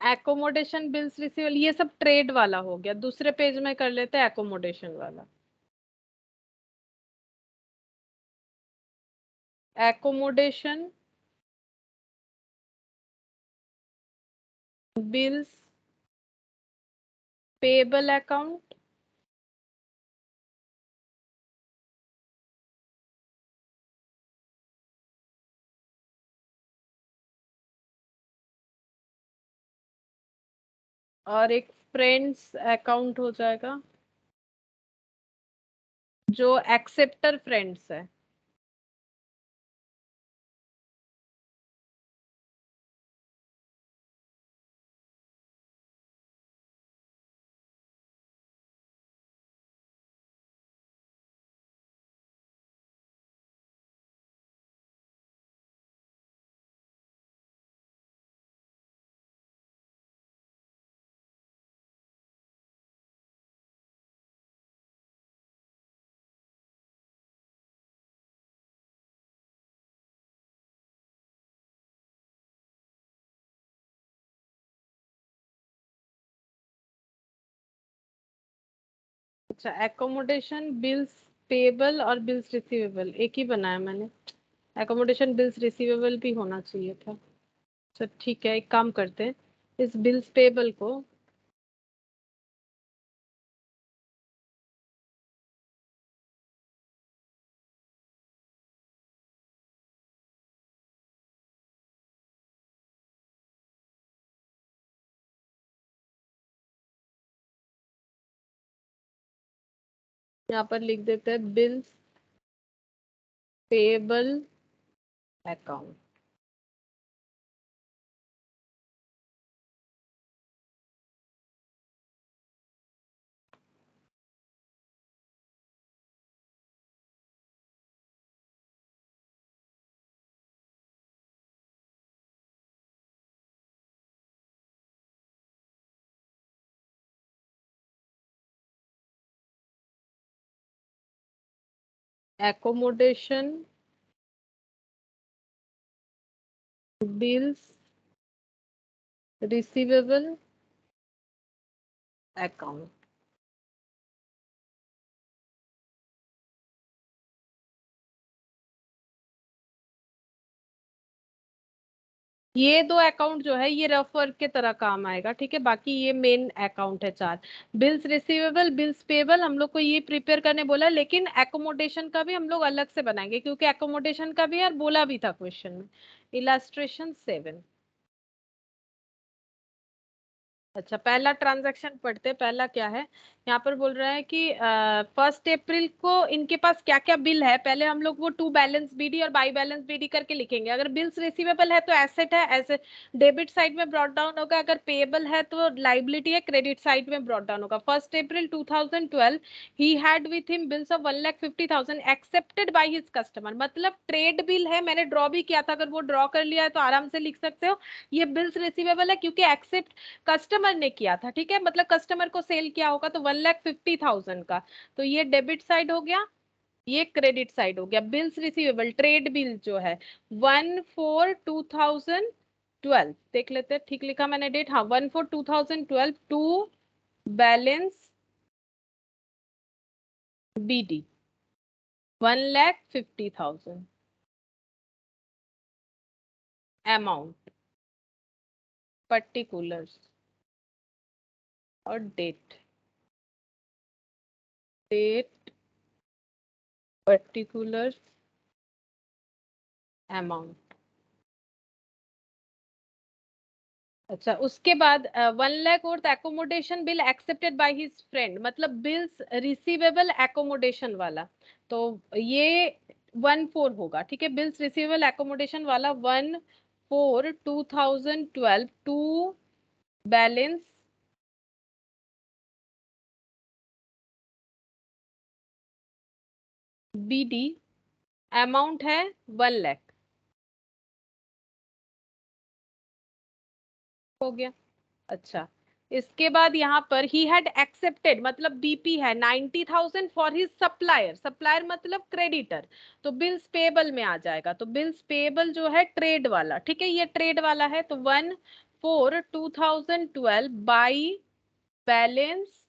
A: Accommodation bills receivable ये सब ट्रेड वाला हो गया, दूसरे पेज में कर लेते हैं एकोमोडेशन वाला। Accommodation bills payable account. और एक फ्रेंड्स अकाउंट हो जाएगा जो एक्सेप्टर फ्रेंड्स है। अच्छा, एकोमोडेशन बिल्स पेएबल और बिल्स रिसीवेबल एक ही बनाया मैंने, एकोमोडेशन बिल्स रिसीवेबल भी होना चाहिए था। अच्छा ठीक है, एक काम करते हैं, इस बिल्स पेएबल को यहाँ पर लिख देते हैं bills payable account. Accommodation bills receivable account. ये दो अकाउंट जो है ये रफ वर्क के तरह काम आएगा, ठीक है। बाकी ये मेन अकाउंट है 4, बिल्स रिसीवेबल बिल्स पेएबल हम लोग को ये प्रिपेयर करने बोला, लेकिन एकोमोडेशन का भी हम लोग अलग से बनाएंगे क्योंकि एकोमोडेशन का भी यार बोला भी था क्वेश्चन में। इलास्ट्रेशन 7, अच्छा, पहला ट्रांजैक्शन पढ़ते, पहला क्या है। यहाँ पर बोल रहा है कि 1 अप्रैल को इनके पास क्या क्या बिल है। पहले हम लोग वो टू बैलेंस बीडी और बाई बैलेंस बीडी करके लिखेंगे। अगर बिल्स रिसीवेबल है तो एसेट है, ऐसे डेबिट साइड में ब्रॉट डाउन होगा। अगर पेएबल है तो लाइबिलिटी है, क्रेडिट साइड में ब्रॉट डाउन होगा। 1 अप्रैल 2012 he had with him bills of 1,50,000 accepted by his customer. मतलब ट्रेड बिल है, मैंने ड्रॉ भी किया था, अगर वो ड्रॉ कर लिया है तो आराम से लिख सकते हो ये बिल्स रिसीवेबल है, क्योंकि एक्सेप्ट कस्टमर ने किया था। ठीक है, मतलब कस्टमर को सेल किया होगा, तो 1,50,000 का, तो ये डेबिट साइड हो गया, ये क्रेडिट साइड हो गया। बिल्स रिसीवेबल ट्रेड बिल जो है 1/4/2012, देख लेते हैं ठीक लिखा मैंने डेट, हाँ 1/4/2012 to balance BD 1,50,000 amount, particulars और डेट, डेट पर्टिकुलर अमाउंट। अच्छा, उसके बाद 1 लाख और accommodation bill accepted by his friend, मतलब बिल्स रिसीवेबल एकोमोडेशन वाला, तो ये 1/4 होगा। ठीक है, बिल्स रिसीवेबल एकोमोडेशन वाला 1/4/2012 टू बैलेंस बीडी, अमाउंट है 1 लाख, हो गया। अच्छा, इसके बाद यहाँ पर ही हैड एक्सेप्टेड, मतलब बीपी है 90,000 फॉर हिज सप्लायर, सप्लायर मतलब क्रेडिटर, तो बिल्स पेबल में आ जाएगा। तो बिल्स पेबल जो है ट्रेड वाला, ठीक है, ये ट्रेड वाला है, तो 1/4/2012 बाई बैलेंस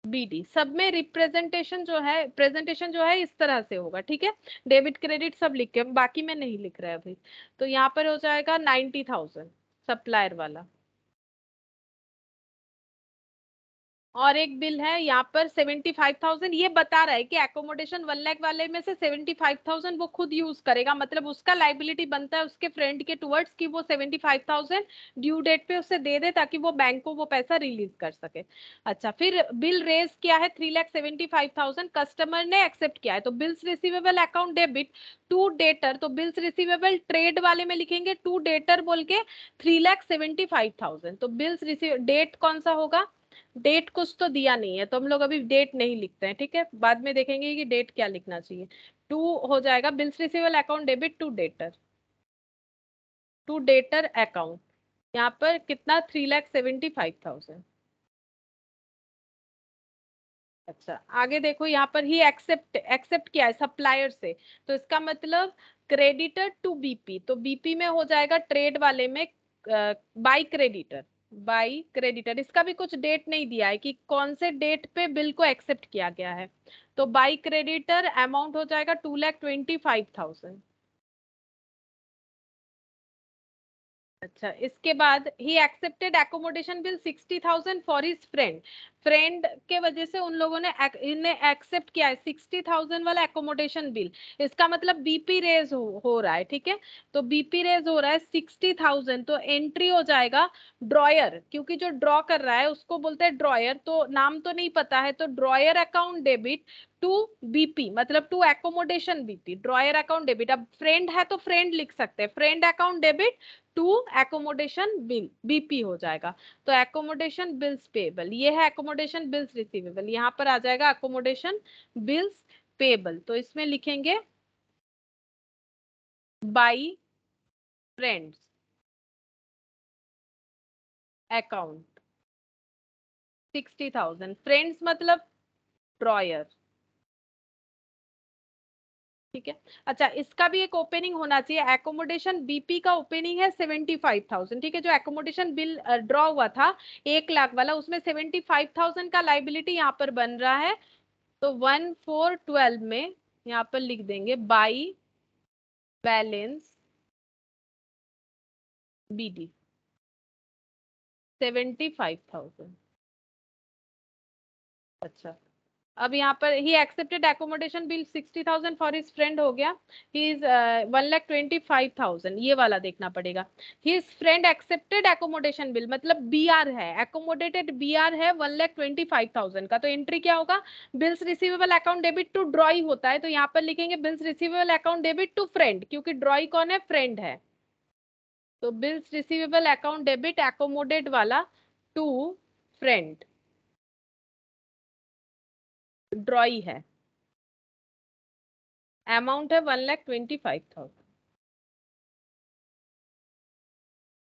A: बीडी। सब में रिप्रेजेंटेशन जो है, प्रेजेंटेशन जो है इस तरह से होगा। ठीक है, डेबिट क्रेडिट सब लिख के, बाकी में नहीं लिख रहा है अभी। तो यहाँ पर हो जाएगा 90,000 सप्लायर वाला। और एक बिल है यहाँ पर 75,000, ये बता रहा है कि एकोमोडेशन 1 लाख वाले में से 75,000 वो खुद यूज करेगा, मतलब उसका लाइबिलिटी बनता है उसके फ्रेंड के टुवर्ड्स कि वो 75,000 ड्यू डेट पे उसे दे दे, ताकि वो बैंक को वो पैसा रिलीज कर सके। अच्छा, फिर बिल रेज किया है 3,75,000, कस्टमर ने एक्सेप्ट किया है, तो bills receivable account debit to debtor, तो बिल्स रिसीवेबल ट्रेड वाले में लिखेंगे टू डेटर बोल के 3,75,000। तो बिल्स रिसीव डेट कौन सा होगा, डेट कुछ तो दिया नहीं है, तो हम लोग अभी डेट नहीं लिखते हैं। ठीक है, बाद में देखेंगे कि डेट क्या लिखना चाहिए। टू हो जाएगा bills receivable account debit to debtor account, यहाँ पर कितना 3,75,000। अच्छा, आगे देखो, यहाँ पर ही एक्सेप्ट एक्सेप्ट किया है सप्लायर से, तो इसका मतलब क्रेडिटर टू बीपी, तो बीपी में हो जाएगा ट्रेड वाले में बाई क्रेडिटर, बाई क्रेडिटर। इसका भी कुछ डेट नहीं दिया है कि कौन से डेट पे बिल को एक्सेप्ट किया गया है, तो बाई क्रेडिटर अमाउंट हो जाएगा 2,25,000। अच्छा, इसके बाद ही accepted accommodation bill 60,000 for his friend, friend के वजह से उन लोगों ने इन्हें एक्सेप्ट किया है 60,000 वाला एकोमोडेशन बिल। इसका मतलब बीपी रेज हो रहा है। ठीक है, तो बीपी रेज हो रहा है 60,000, तो एंट्री हो जाएगा ड्रॉयर, क्योंकि जो ड्रॉ कर रहा है उसको बोलते हैं ड्रॉयर, तो नाम तो नहीं पता है, तो drawer account debit to BP, मतलब to accommodation BP, drawer account debit. अब फ्रेंड है तो फ्रेंड लिख सकते हैं, friend account debit to accommodation bill BP हो जाएगा। तो एकोमोडेशन बिल्स पेबल, ये है एकोमोडेशन बिल्स रिसीवेबल, यहाँ पर आ जाएगा एकोमोडेशन बिल्स पेबल, तो इसमें लिखेंगे बाई फ्रेंड्स अकाउंट 60,000, फ्रेंड्स मतलब ड्रॉयर। ठीक है, अच्छा, इसका भी एक ओपनिंग होना चाहिए, एकोमोडेशन बीपी का ओपनिंग है 75,000। ठीक है, जो एकोमोडेशन बिल ड्रॉ हुआ था 1 लाख वाला, उसमें 75,000 का लाइबिलिटी यहाँ पर बन रहा है, तो 1/4/12 में यहाँ पर लिख देंगे बाई बैलेंस बीडी 75,000। अच्छा, अब यहाँ पर he accepted accommodation bill 60,000 for his friend हो गया, ही इज 1,25,000, ये वाला देखना पड़ेगा। His friend accepted accommodation bill मतलब बीआर है, एकोमोडेटेड बीआर है 1,25,000 का, तो एंट्री क्या होगा, bills receivable account debit to drawee होता है, तो यहाँ पर लिखेंगे bills receivable account debit to friend, क्योंकि ड्रॉई कौन है, फ्रेंड है, तो bills receivable account debit accommodate वाला टू फ्रेंड, ड्रॉई है, अमाउंट है 1,25,000।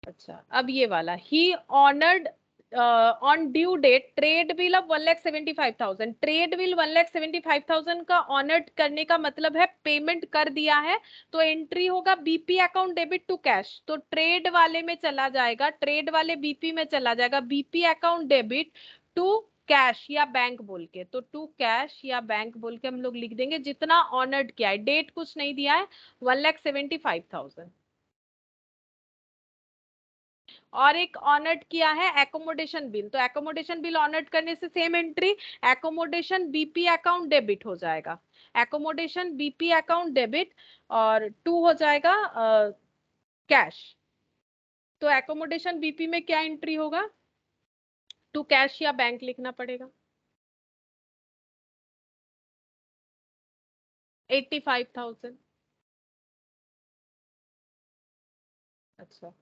A: अच्छा, अब ये वाला he honoured on due date trade bill of 1,75,000, trade bill 1,75,000 का ऑनर्ड करने का मतलब है पेमेंट कर दिया है, तो एंट्री होगा BP account debit to cash, तो ट्रेड वाले में चला जाएगा, ट्रेड वाले बीपी में चला जाएगा, BP account debit to cash या बैंक बोल के, तो टू कैश या बैंक बोल के हम लोग लिख देंगे, जितना ऑनर्ड किया है, डेट कुछ नहीं दिया है, 1,75,000। और एक ऑनर्ड किया है एकोमोडेशन बिल, तो एकोमोडेशन बिल ऑनर्ड करने से same entry, accommodation BP account debit हो जाएगा, एकोमोडेशन बीपी अकाउंट डेबिट, और टू हो जाएगा कैश, तो एकोमोडेशन बीपी में क्या एंट्री होगा, टू कैश या बैंक लिखना पड़ेगा, 85,000। अच्छा,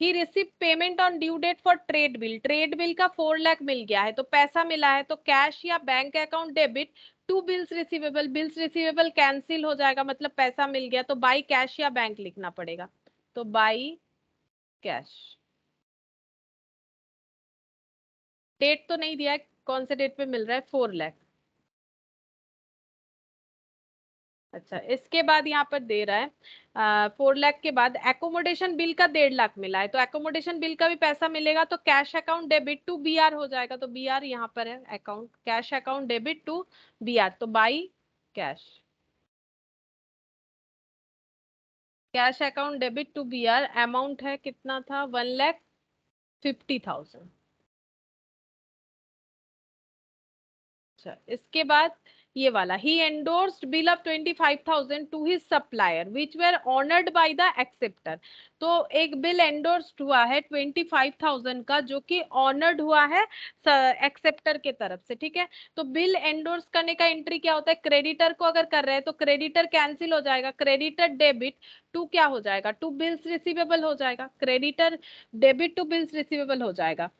A: he receive payment on due date for trade bill, trade bill का 4 लाख मिल गया है, तो पैसा मिला है, तो कैश या bank account debit to bills receivable, bills receivable cancel हो जाएगा, मतलब पैसा मिल गया, तो बाई कैश या बैंक लिखना पड़ेगा, तो बाई कैश। डेट तो नहीं दिया है, कौन से डेट पे मिल रहा है, 4 लाख। अच्छा, इसके बाद यहाँ पर दे रहा है 4 लाख के बाद एकोमोडेशन बिल का 1.5 लाख मिला है, तो एकोमोडेशन बिल का भी पैसा मिलेगा, तो cash account debit to BR हो जाएगा, तो बीआर यहाँ पर है account, cash account debit to BR, तो by cash, cash account debit to BR, amount है कितना था, 1,50,000। अच्छा, इसके बाद ये वाला he endorsed bill of 25,000 to his supplier which were honoured by the acceptor, तो एक बिल एंडोर्स्ड हुआ है 25,000 का, जो कि ऑनर्ड हुआ है एक्सेप्टर के तरफ से, ठीक है, तो बिल एंडोर्स करने का एंट्री क्या होता है, क्रेडिटर को अगर कर रहे हैं तो क्रेडिटर कैंसिल हो जाएगा, क्रेडिटर डेबिट टू क्या हो जाएगा, टू बिल्स रिसीवेबल हो जाएगा, creditor debit to bills receivable हो जाएगा,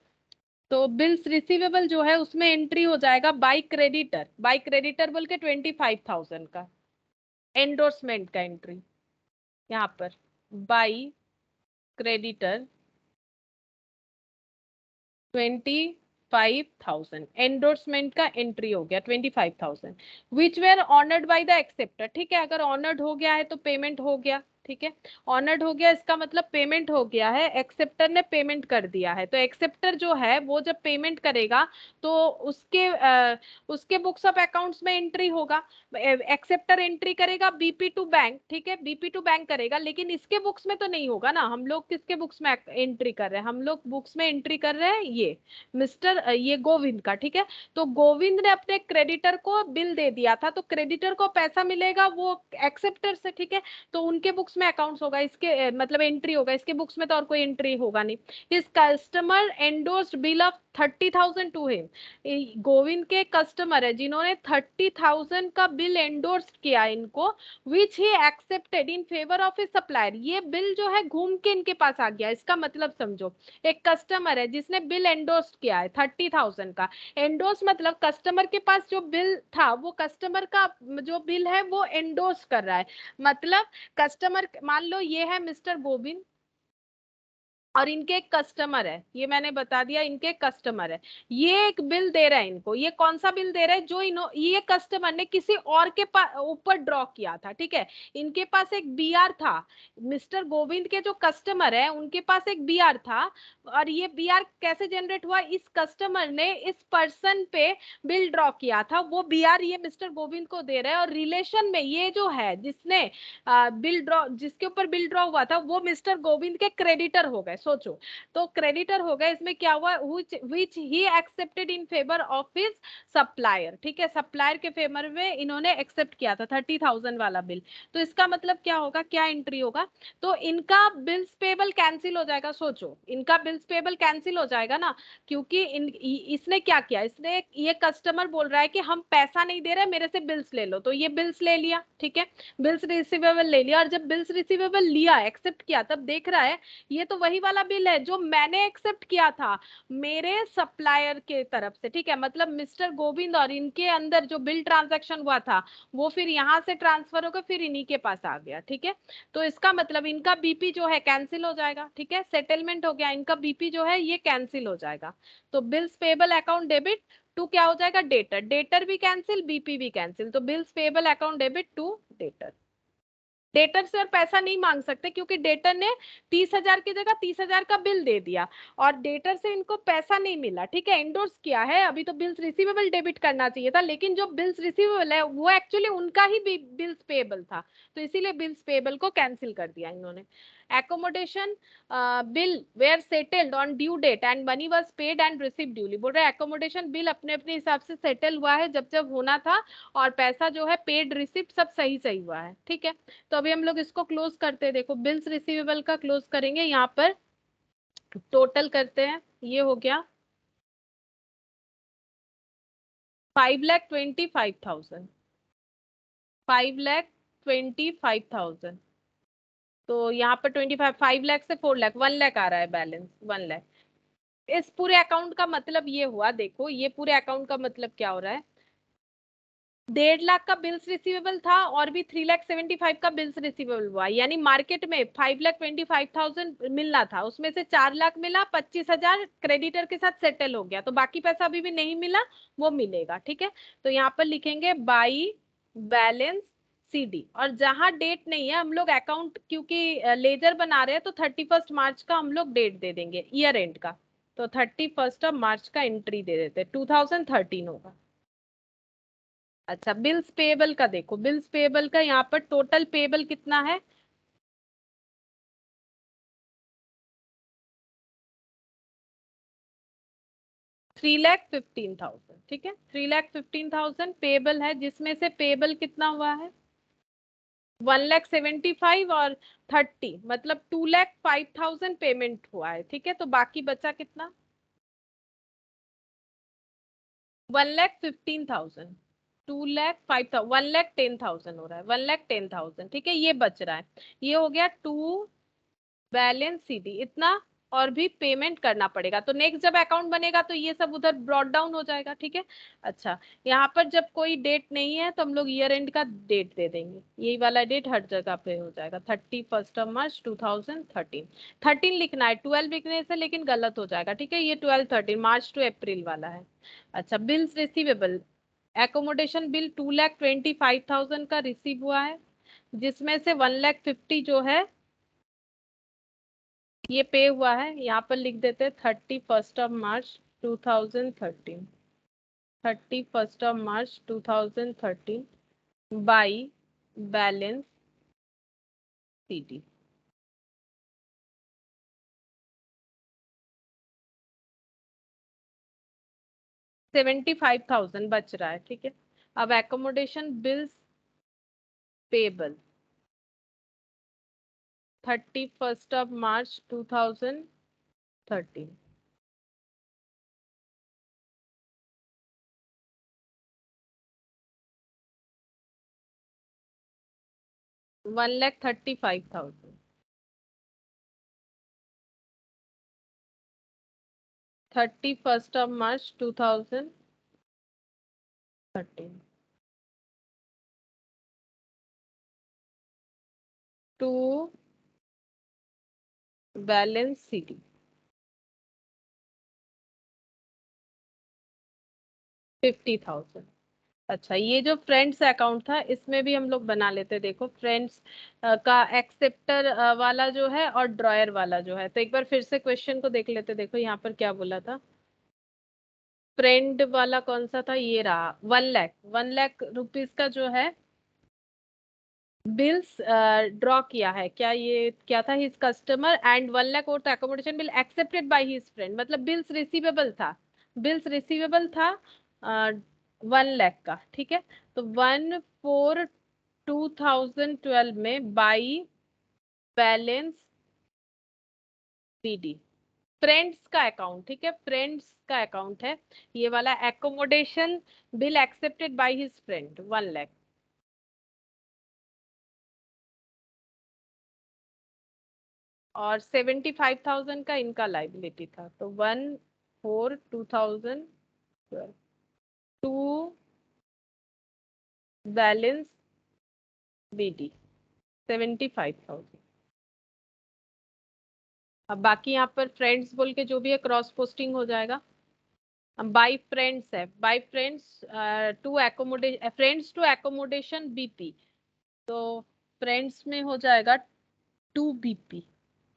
A: तो बिल्स रिसीवेबल जो है उसमें एंट्री हो जाएगा बाय क्रेडिटर, बाय क्रेडिटर बोल के 25,000 का एंडोर्समेंट का एंट्री, यहाँ पर बाय क्रेडिटर 25,000 एंडोर्समेंट का एंट्री हो गया 25,000, विच were honoured by the acceptor, ठीक है, अगर ऑनर्ड हो गया है तो पेमेंट हो गया, ठीक है, ऑनर्ड हो गया इसका मतलब पेमेंट हो गया है, एक्सेप्टर ने पेमेंट कर दिया है, तो एक्सेप्टर जो है वो जब पेमेंट करेगा तो उसके बुक्स ऑफ अकाउंट्स में एंट्री होगा, एक्सेप्टर एंट्री करेगा बीपी टू बैंक, ठीक है, बीपी टू बैंक करेगा, लेकिन इसके बुक्स में तो नहीं होगा ना, हम लोग किसके बुक्स में एंट्री कर रहे हैं, हम लोग बुक्स में एंट्री कर रहे हैं ये मिस्टर ये गोविंद का, ठीक है, तो गोविंद ने अपने क्रेडिटर को बिल दे दिया था, तो क्रेडिटर को पैसा मिलेगा वो एक्सेप्टर से, ठीक है, तो उनके बुक्स में अकाउंट्स होगा, इसके मतलब एंट्री होगा, इसके बुक्स में तो और कोई एंट्री होगा नहीं। His customer endorsed bill of 30,000 to him, Govind के कस्टमर है जिन्होंने 30,000 का बिल एंडोर्स किया इनको, which he accepted in favour of a supplier, ये बिल जो है घूम के इनके पास आ गया, इसका मतलब समझो, एक कस्टमर है जिसने बिल एंडोर्स किया है 30,000 का, एंडोर्स मतलब कस्टमर के पास जो बिल था वो कस्टमर का जो बिल है वो एंडोर्स कर रहा है, मतलब कस्टमर मान लो ये है मिस्टर गोविंद और इनके एक कस्टमर है, ये मैंने बता दिया इनके कस्टमर है, ये एक बिल दे रहा है इनको, ये कौन सा बिल दे रहा है, जो ये कस्टमर ने किसी और के ऊपर ड्रॉ किया था, ठीक है, इनके पास एक बीआर था, मिस्टर गोविंद के जो कस्टमर है उनके पास एक बीआर था, और ये बीआर कैसे जनरेट हुआ, इस कस्टमर ने इस पर्सन पे बिल ड्रॉ किया था, वो बीआर ये मिस्टर गोविंद को दे रहा है, और रिलेशन में ये जो है जिसने बिल ड्रॉ जिसके ऊपर बिल ड्रॉ हुआ था वो मिस्टर गोविंद के क्रेडिटर हो गए, सोचो। तो क्रेडिटर हो गया, इसमें क्या हुआ, which he accepted in favour of his supplier, ठीक है, सप्लायर के फेवर में इन्होंने एक्सेप्ट किया था 30,000 वाला बिल। तो इसका मतलब क्या होगा, क्या एंट्री होगा, तो इनका बिल्स पेबल कैंसिल हो जाएगा। सोचो इनका बिल्स पेबल कैंसिल हो जाएगा ना, क्योंकि इसने क्या किया, इसने ये कस्टमर बोल रहा है कि हम पैसा नहीं दे रहे, मेरे से बिल्स ले लो, तो ये बिल्स ले लिया, ठीक है, बिल्स रिसीवेबल ले लिया। और जब बिल्स रिसीवेबल लिया, एक्सेप्ट किया, तब देख रहा है ये तो वही वाला बिल है जो मैंने एक्सेप्ट किया था मेरे सप्लायर के तरफ से, ठीक है, मतलब मिस्टर गोविंद और इनके अंदर जो बिल ट्रांजैक्शन हुआ था वो फिर यहाँ से ट्रांसफर होकर फिर इन्हीं के पास आ गया, ठीक है। तो इसका मतलब इनका बीपी जो है कैंसिल हो जाएगा, ठीक है, सेटलमेंट हो गया, इनका बीपी जो है ये कैंसिल हो जाएगा। तो bills payable account debit to क्या हो जाएगा, डेटर, डेटर भी कैंसिल, बीपी भी कैंसिल, तो bills payable account debit to debtor. Debtor से और पैसा नहीं मांग सकते क्योंकि डेटर ने 30,000 की जगह 30,000 का बिल दे दिया और डेटर से इनको पैसा नहीं मिला, ठीक है, एंडोर्स किया है, अभी तो बिल्स रिसीवेबल डेबिट करना चाहिए था, लेकिन जो बिल्स रिसीवेबल है वो एक्चुअली उनका ही बिल्स पेबल था, तो इसीलिए बिल्स पेबल को कैंसिल कर दिया इन्होंने। Accommodation bill were settled on due date and money was paid and receive duly, बोल रहे एकोमोडेशन बिल अपने अपने हिसाब से सेटल हुआ है जब जब होना था, और पैसा जो है पेड रिसिप्ट सब सही सही हुआ है, ठीक है। तो अभी हम लोग इसको क्लोज करते हैं, देखो बिल्स रिसीवेबल का क्लोज करेंगे, यहाँ पर टोटल करते हैं, ये हो गया 5,25,000, 5,25,000। तो यहाँ पर 5 लाख से 4 लाख, 1 लाख आ रहा है बैलेंस, 1 लाख। इस पूरे अकाउंट का मतलब ये हुआ, देखो ये पूरे अकाउंट का मतलब क्या हो रहा है, 1.5 लाख का बिल्स रिसीवेबल था और भी 3,75,000 का बिल्स रिसीवेबल हुआ, यानी मार्केट में 5,25,000 मिलना था, उसमें से 4 लाख मिला, 25,000 क्रेडिटर के साथ सेटल हो गया, तो बाकी पैसा अभी भी नहीं मिला, वो मिलेगा, ठीक है। तो यहाँ पर लिखेंगे बाई बैलेंस सीडी, और जहां डेट नहीं है हम लोग अकाउंट क्योंकि लेजर बना रहे हैं तो 31 मार्च का हम लोग डेट दे देंगे ईयर एंड का, तो 31 मार्च का एंट्री दे देते, 2013 होगा। अच्छा बिल्स पेएबल का देखो, बिल्स पेएबल का यहाँ पर टोटल पेएबल कितना है, $3,15,000, ठीक है, 3,15,000 पेएबल है, जिसमें से पेएबल कितना हुआ है 1,75,000 और 30 मतलब 2,05,000 पेमेंट हुआ है, ठीक है। तो बाकी बचा कितना 1,15,000, 2,05,000, 1,10,000 हो रहा है, 1,10,000, ठीक है, ये बच रहा है, ये हो गया टू बैलेंस सीडी इतना, और भी पेमेंट करना पड़ेगा, तो नेक्स्ट जब अकाउंट बनेगा तो ये सब उधर ब्रॉट डाउन हो जाएगा, ठीक है। अच्छा यहाँ पर जब कोई डेट नहीं है तो हम लोग ईयर एंड का डेट दे देंगे, यही वाला डेट हर जगह पे हो जाएगा 31 मार्च 2013, 13 लिखना है, 12 लिखने से लेकिन गलत हो जाएगा, ठीक है, ये 12 13 मार्च टू अप्रैल वाला है। अच्छा बिल्स रिसीवेबल, एकोमोडेशन बिल 2,25,000 का रिसीव हुआ है, जिसमें से 1,50,000 जो है ये पे हुआ है, यहाँ पर लिख देते 31 March 2013, 31 March 2013 by balance CD. $75,000 बच रहा है, ठीक है। अब accommodation bills payable 31 March 2013, 1,35,000, 31 March 2013 to balance CD 50,000। अच्छा ये जो फ्रेंड्स अकाउंट था इसमें भी हम लोग बना लेते, देखो फ्रेंड्स का एक्सेप्टर वाला जो है और ड्रॉयर वाला जो है, तो एक बार फिर से क्वेश्चन को देख लेते, देखो यहाँ पर क्या बोला था, फ्रेंड वाला कौन सा था, ये रहा 1 लाख, 1 लाख रुपीज का जो है बिल्स ड्रॉ किया है, क्या ये क्या था, हिज कस्टमर एंड 1 लाख और accommodation bill accepted by his friend, मतलब बिल्स रिसीवेबल था, बिल्स रिसीवेबल था 1 लाख का, ठीक है। तो 1/4/2012 में बाई बैलेंस बीडी, फ्रेंड्स का अकाउंट, ठीक है, फ्रेंड्स का अकाउंट है ये वाला, accommodation bill accepted by his friend 1 lakh, और 75,000 का इनका लाइबिलिटी था। तो 1/4/2012 टू बैलेंस बीडी 75,000। अब बाकी यहाँ पर फ्रेंड्स बोल के जो भी है क्रॉस पोस्टिंग हो जाएगा। अब बाई फ्रेंड्स है, by friends to accommodation, friends to accommodation BP, तो फ्रेंड्स में हो जाएगा 2 BP,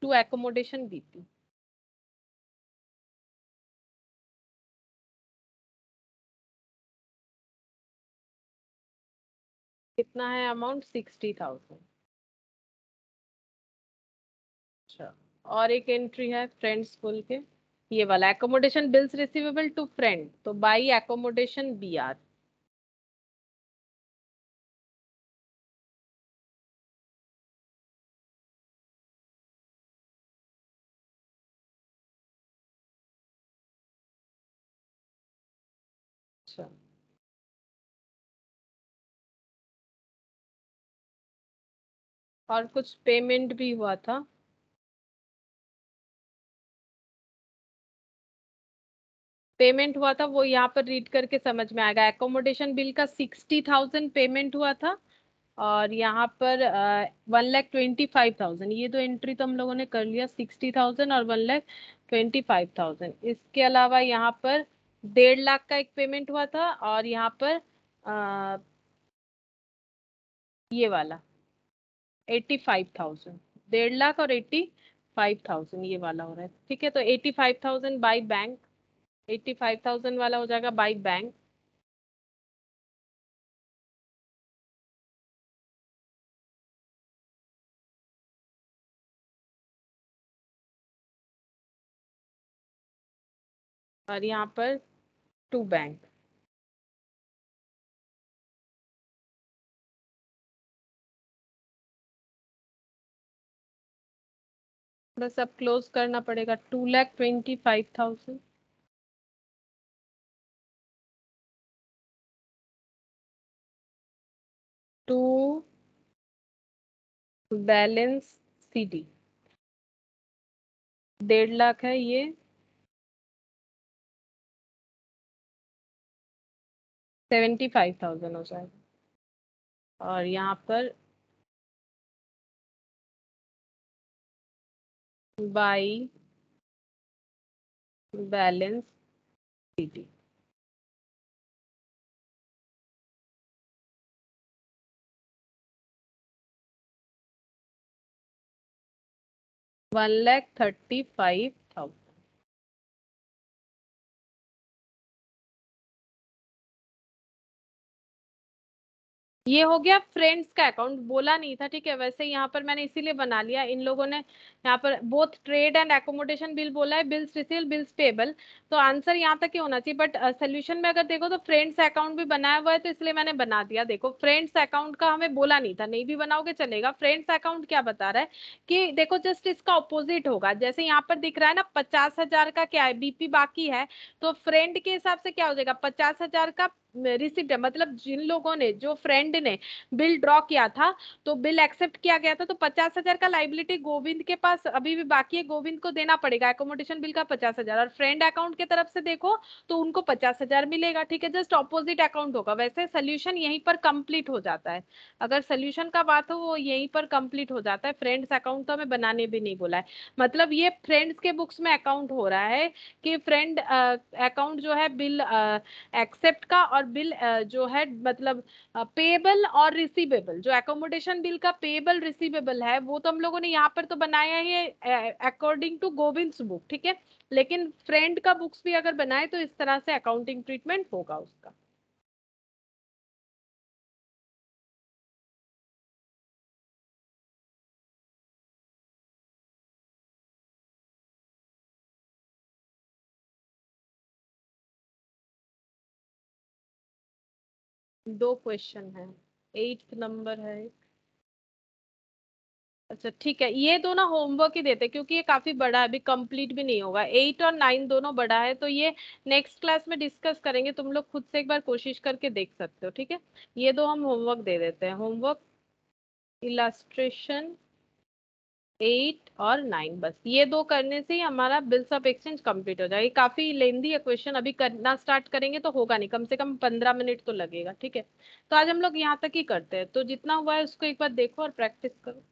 A: टू एकोमोडेशन बीपी। कितना है अमाउंट, 60,000। अच्छा, और एक एंट्री है फ्रेंड्स बोल के, ये वाला accommodation bills receivable to friend, तो बाई एकोमोडेशन BR। अच्छा, और कुछ पेमेंट भी हुआ था, पेमेंट हुआ था वो यहाँ पर रीड करके समझ में आएगा। एकोमोडेशन बिल का 60,000 पेमेंट हुआ था, और यहाँ पर 1,25,000, ये दो एंट्री तो हम लोगों ने कर लिया, 60,000 और 1,25,000। इसके अलावा यहाँ पर 1.5 लाख का एक पेमेंट हुआ था, और यहाँ पर ये वाला 85,000, 1.5 लाख और 85,000 ये वाला हो रहा है, ठीक है। तो 85,000 बाई बैंक, 85,000 वाला हो जाएगा बाई बैंक, और यहाँ पर टू बैंक। बस अब क्लोज करना पड़ेगा, 2,25,000 टू बैलेंस CD, 1.5 लाख है ये, 75,000 हो जाएगा, और यहाँ पर बाई बैलेंस CD। 1,35,000। ये हो गया फ्रेंड्स का अकाउंट, बोला नहीं था, ठीक है, वैसे यहाँ पर मैंने इसीलिए बना लिया, इन लोगों ने यहाँ पर both trade and accommodation bill बोला है, बिल्स रिसीव बिल्स पेबल, तो आंसर यहाँ तक ही होना चाहिए। बट सोल्यूशन में अगर देखो तो फ्रेंड्स अकाउंट भी बनाया हुआ है, तो इसलिए मैंने बना दिया। देखो फ्रेंड्स अकाउंट का हमें बोला नहीं था, नहीं भी बनाओगे चलेगा। फ्रेंड्स अकाउंट क्या बता रहा है कि देखो जस्ट इसका ऑपोजिट होगा, जैसे यहाँ पर दिख रहा है ना 50,000 का क्या है बीपी बाकी है, तो फ्रेंड के हिसाब से क्या हो जाएगा, 50,000 का रिसिप्ट है, मतलब जिन लोगों ने, जो फ्रेंड ने बिल ड्रॉ किया था, तो बिल एक्सेप्ट किया गया था, तो 50,000 का लाइबिलिटी गोविंद के पास अभी भी बाकी है, गोविंद को देना पड़ेगा एकोमोडेशन बिल का 50,000, और फ्रेंड अकाउंट की तरफ से देखो तो उनको 50,000 मिलेगा, ठीक है, जस्ट ऑपोजिट अकाउंट होगा। वैसे सोल्यूशन यहीं पर कंप्लीट हो जाता है, अगर सोल्यूशन का बात हो वो यहीं पर कंप्लीट हो जाता है। फ्रेंड्स अकाउंट तो हमें बनाने भी नहीं बोला है, मतलब ये फ्रेंड्स के बुक्स में अकाउंट हो रहा है कि फ्रेंड अकाउंट जो है बिल एक्सेप्ट का, और बिल जो है मतलब पेबल और रिसीवेबल, जो एकोमोडेशन बिल का पेबल रिसीवेबल है वो तो हम लोगों ने यहाँ पर तो बनाया ही है अकॉर्डिंग टू गोविंद्स बुक, ठीक है, लेकिन फ्रेंड का बुक्स भी अगर बनाए तो इस तरह से अकाउंटिंग ट्रीटमेंट होगा उसका। 2 क्वेश्चन है, 8th नंबर है। अच्छा ठीक है, ये दो ना होमवर्क ही देते क्योंकि ये काफी बड़ा है, अभी कंप्लीट भी नहीं होगा। 8 और 9 दोनों बड़ा है, तो ये नेक्स्ट क्लास में डिस्कस करेंगे, तुम लोग खुद से एक बार कोशिश करके देख सकते हो, ठीक है। ये दो हम होमवर्क दे देते हैं, होमवर्क इलास्ट्रेशन 8 और 9, बस ये दो करने से ही हमारा बिल्स ऑफ एक्सचेंज कंप्लीट हो जाएगा। काफी लेंदी है क्वेश्चन, अभी करना स्टार्ट करेंगे तो होगा नहीं, कम से कम 15 मिनट तो लगेगा, ठीक है। तो आज हम लोग यहाँ तक ही करते हैं, तो जितना हुआ है उसको एक बार देखो और प्रैक्टिस करो।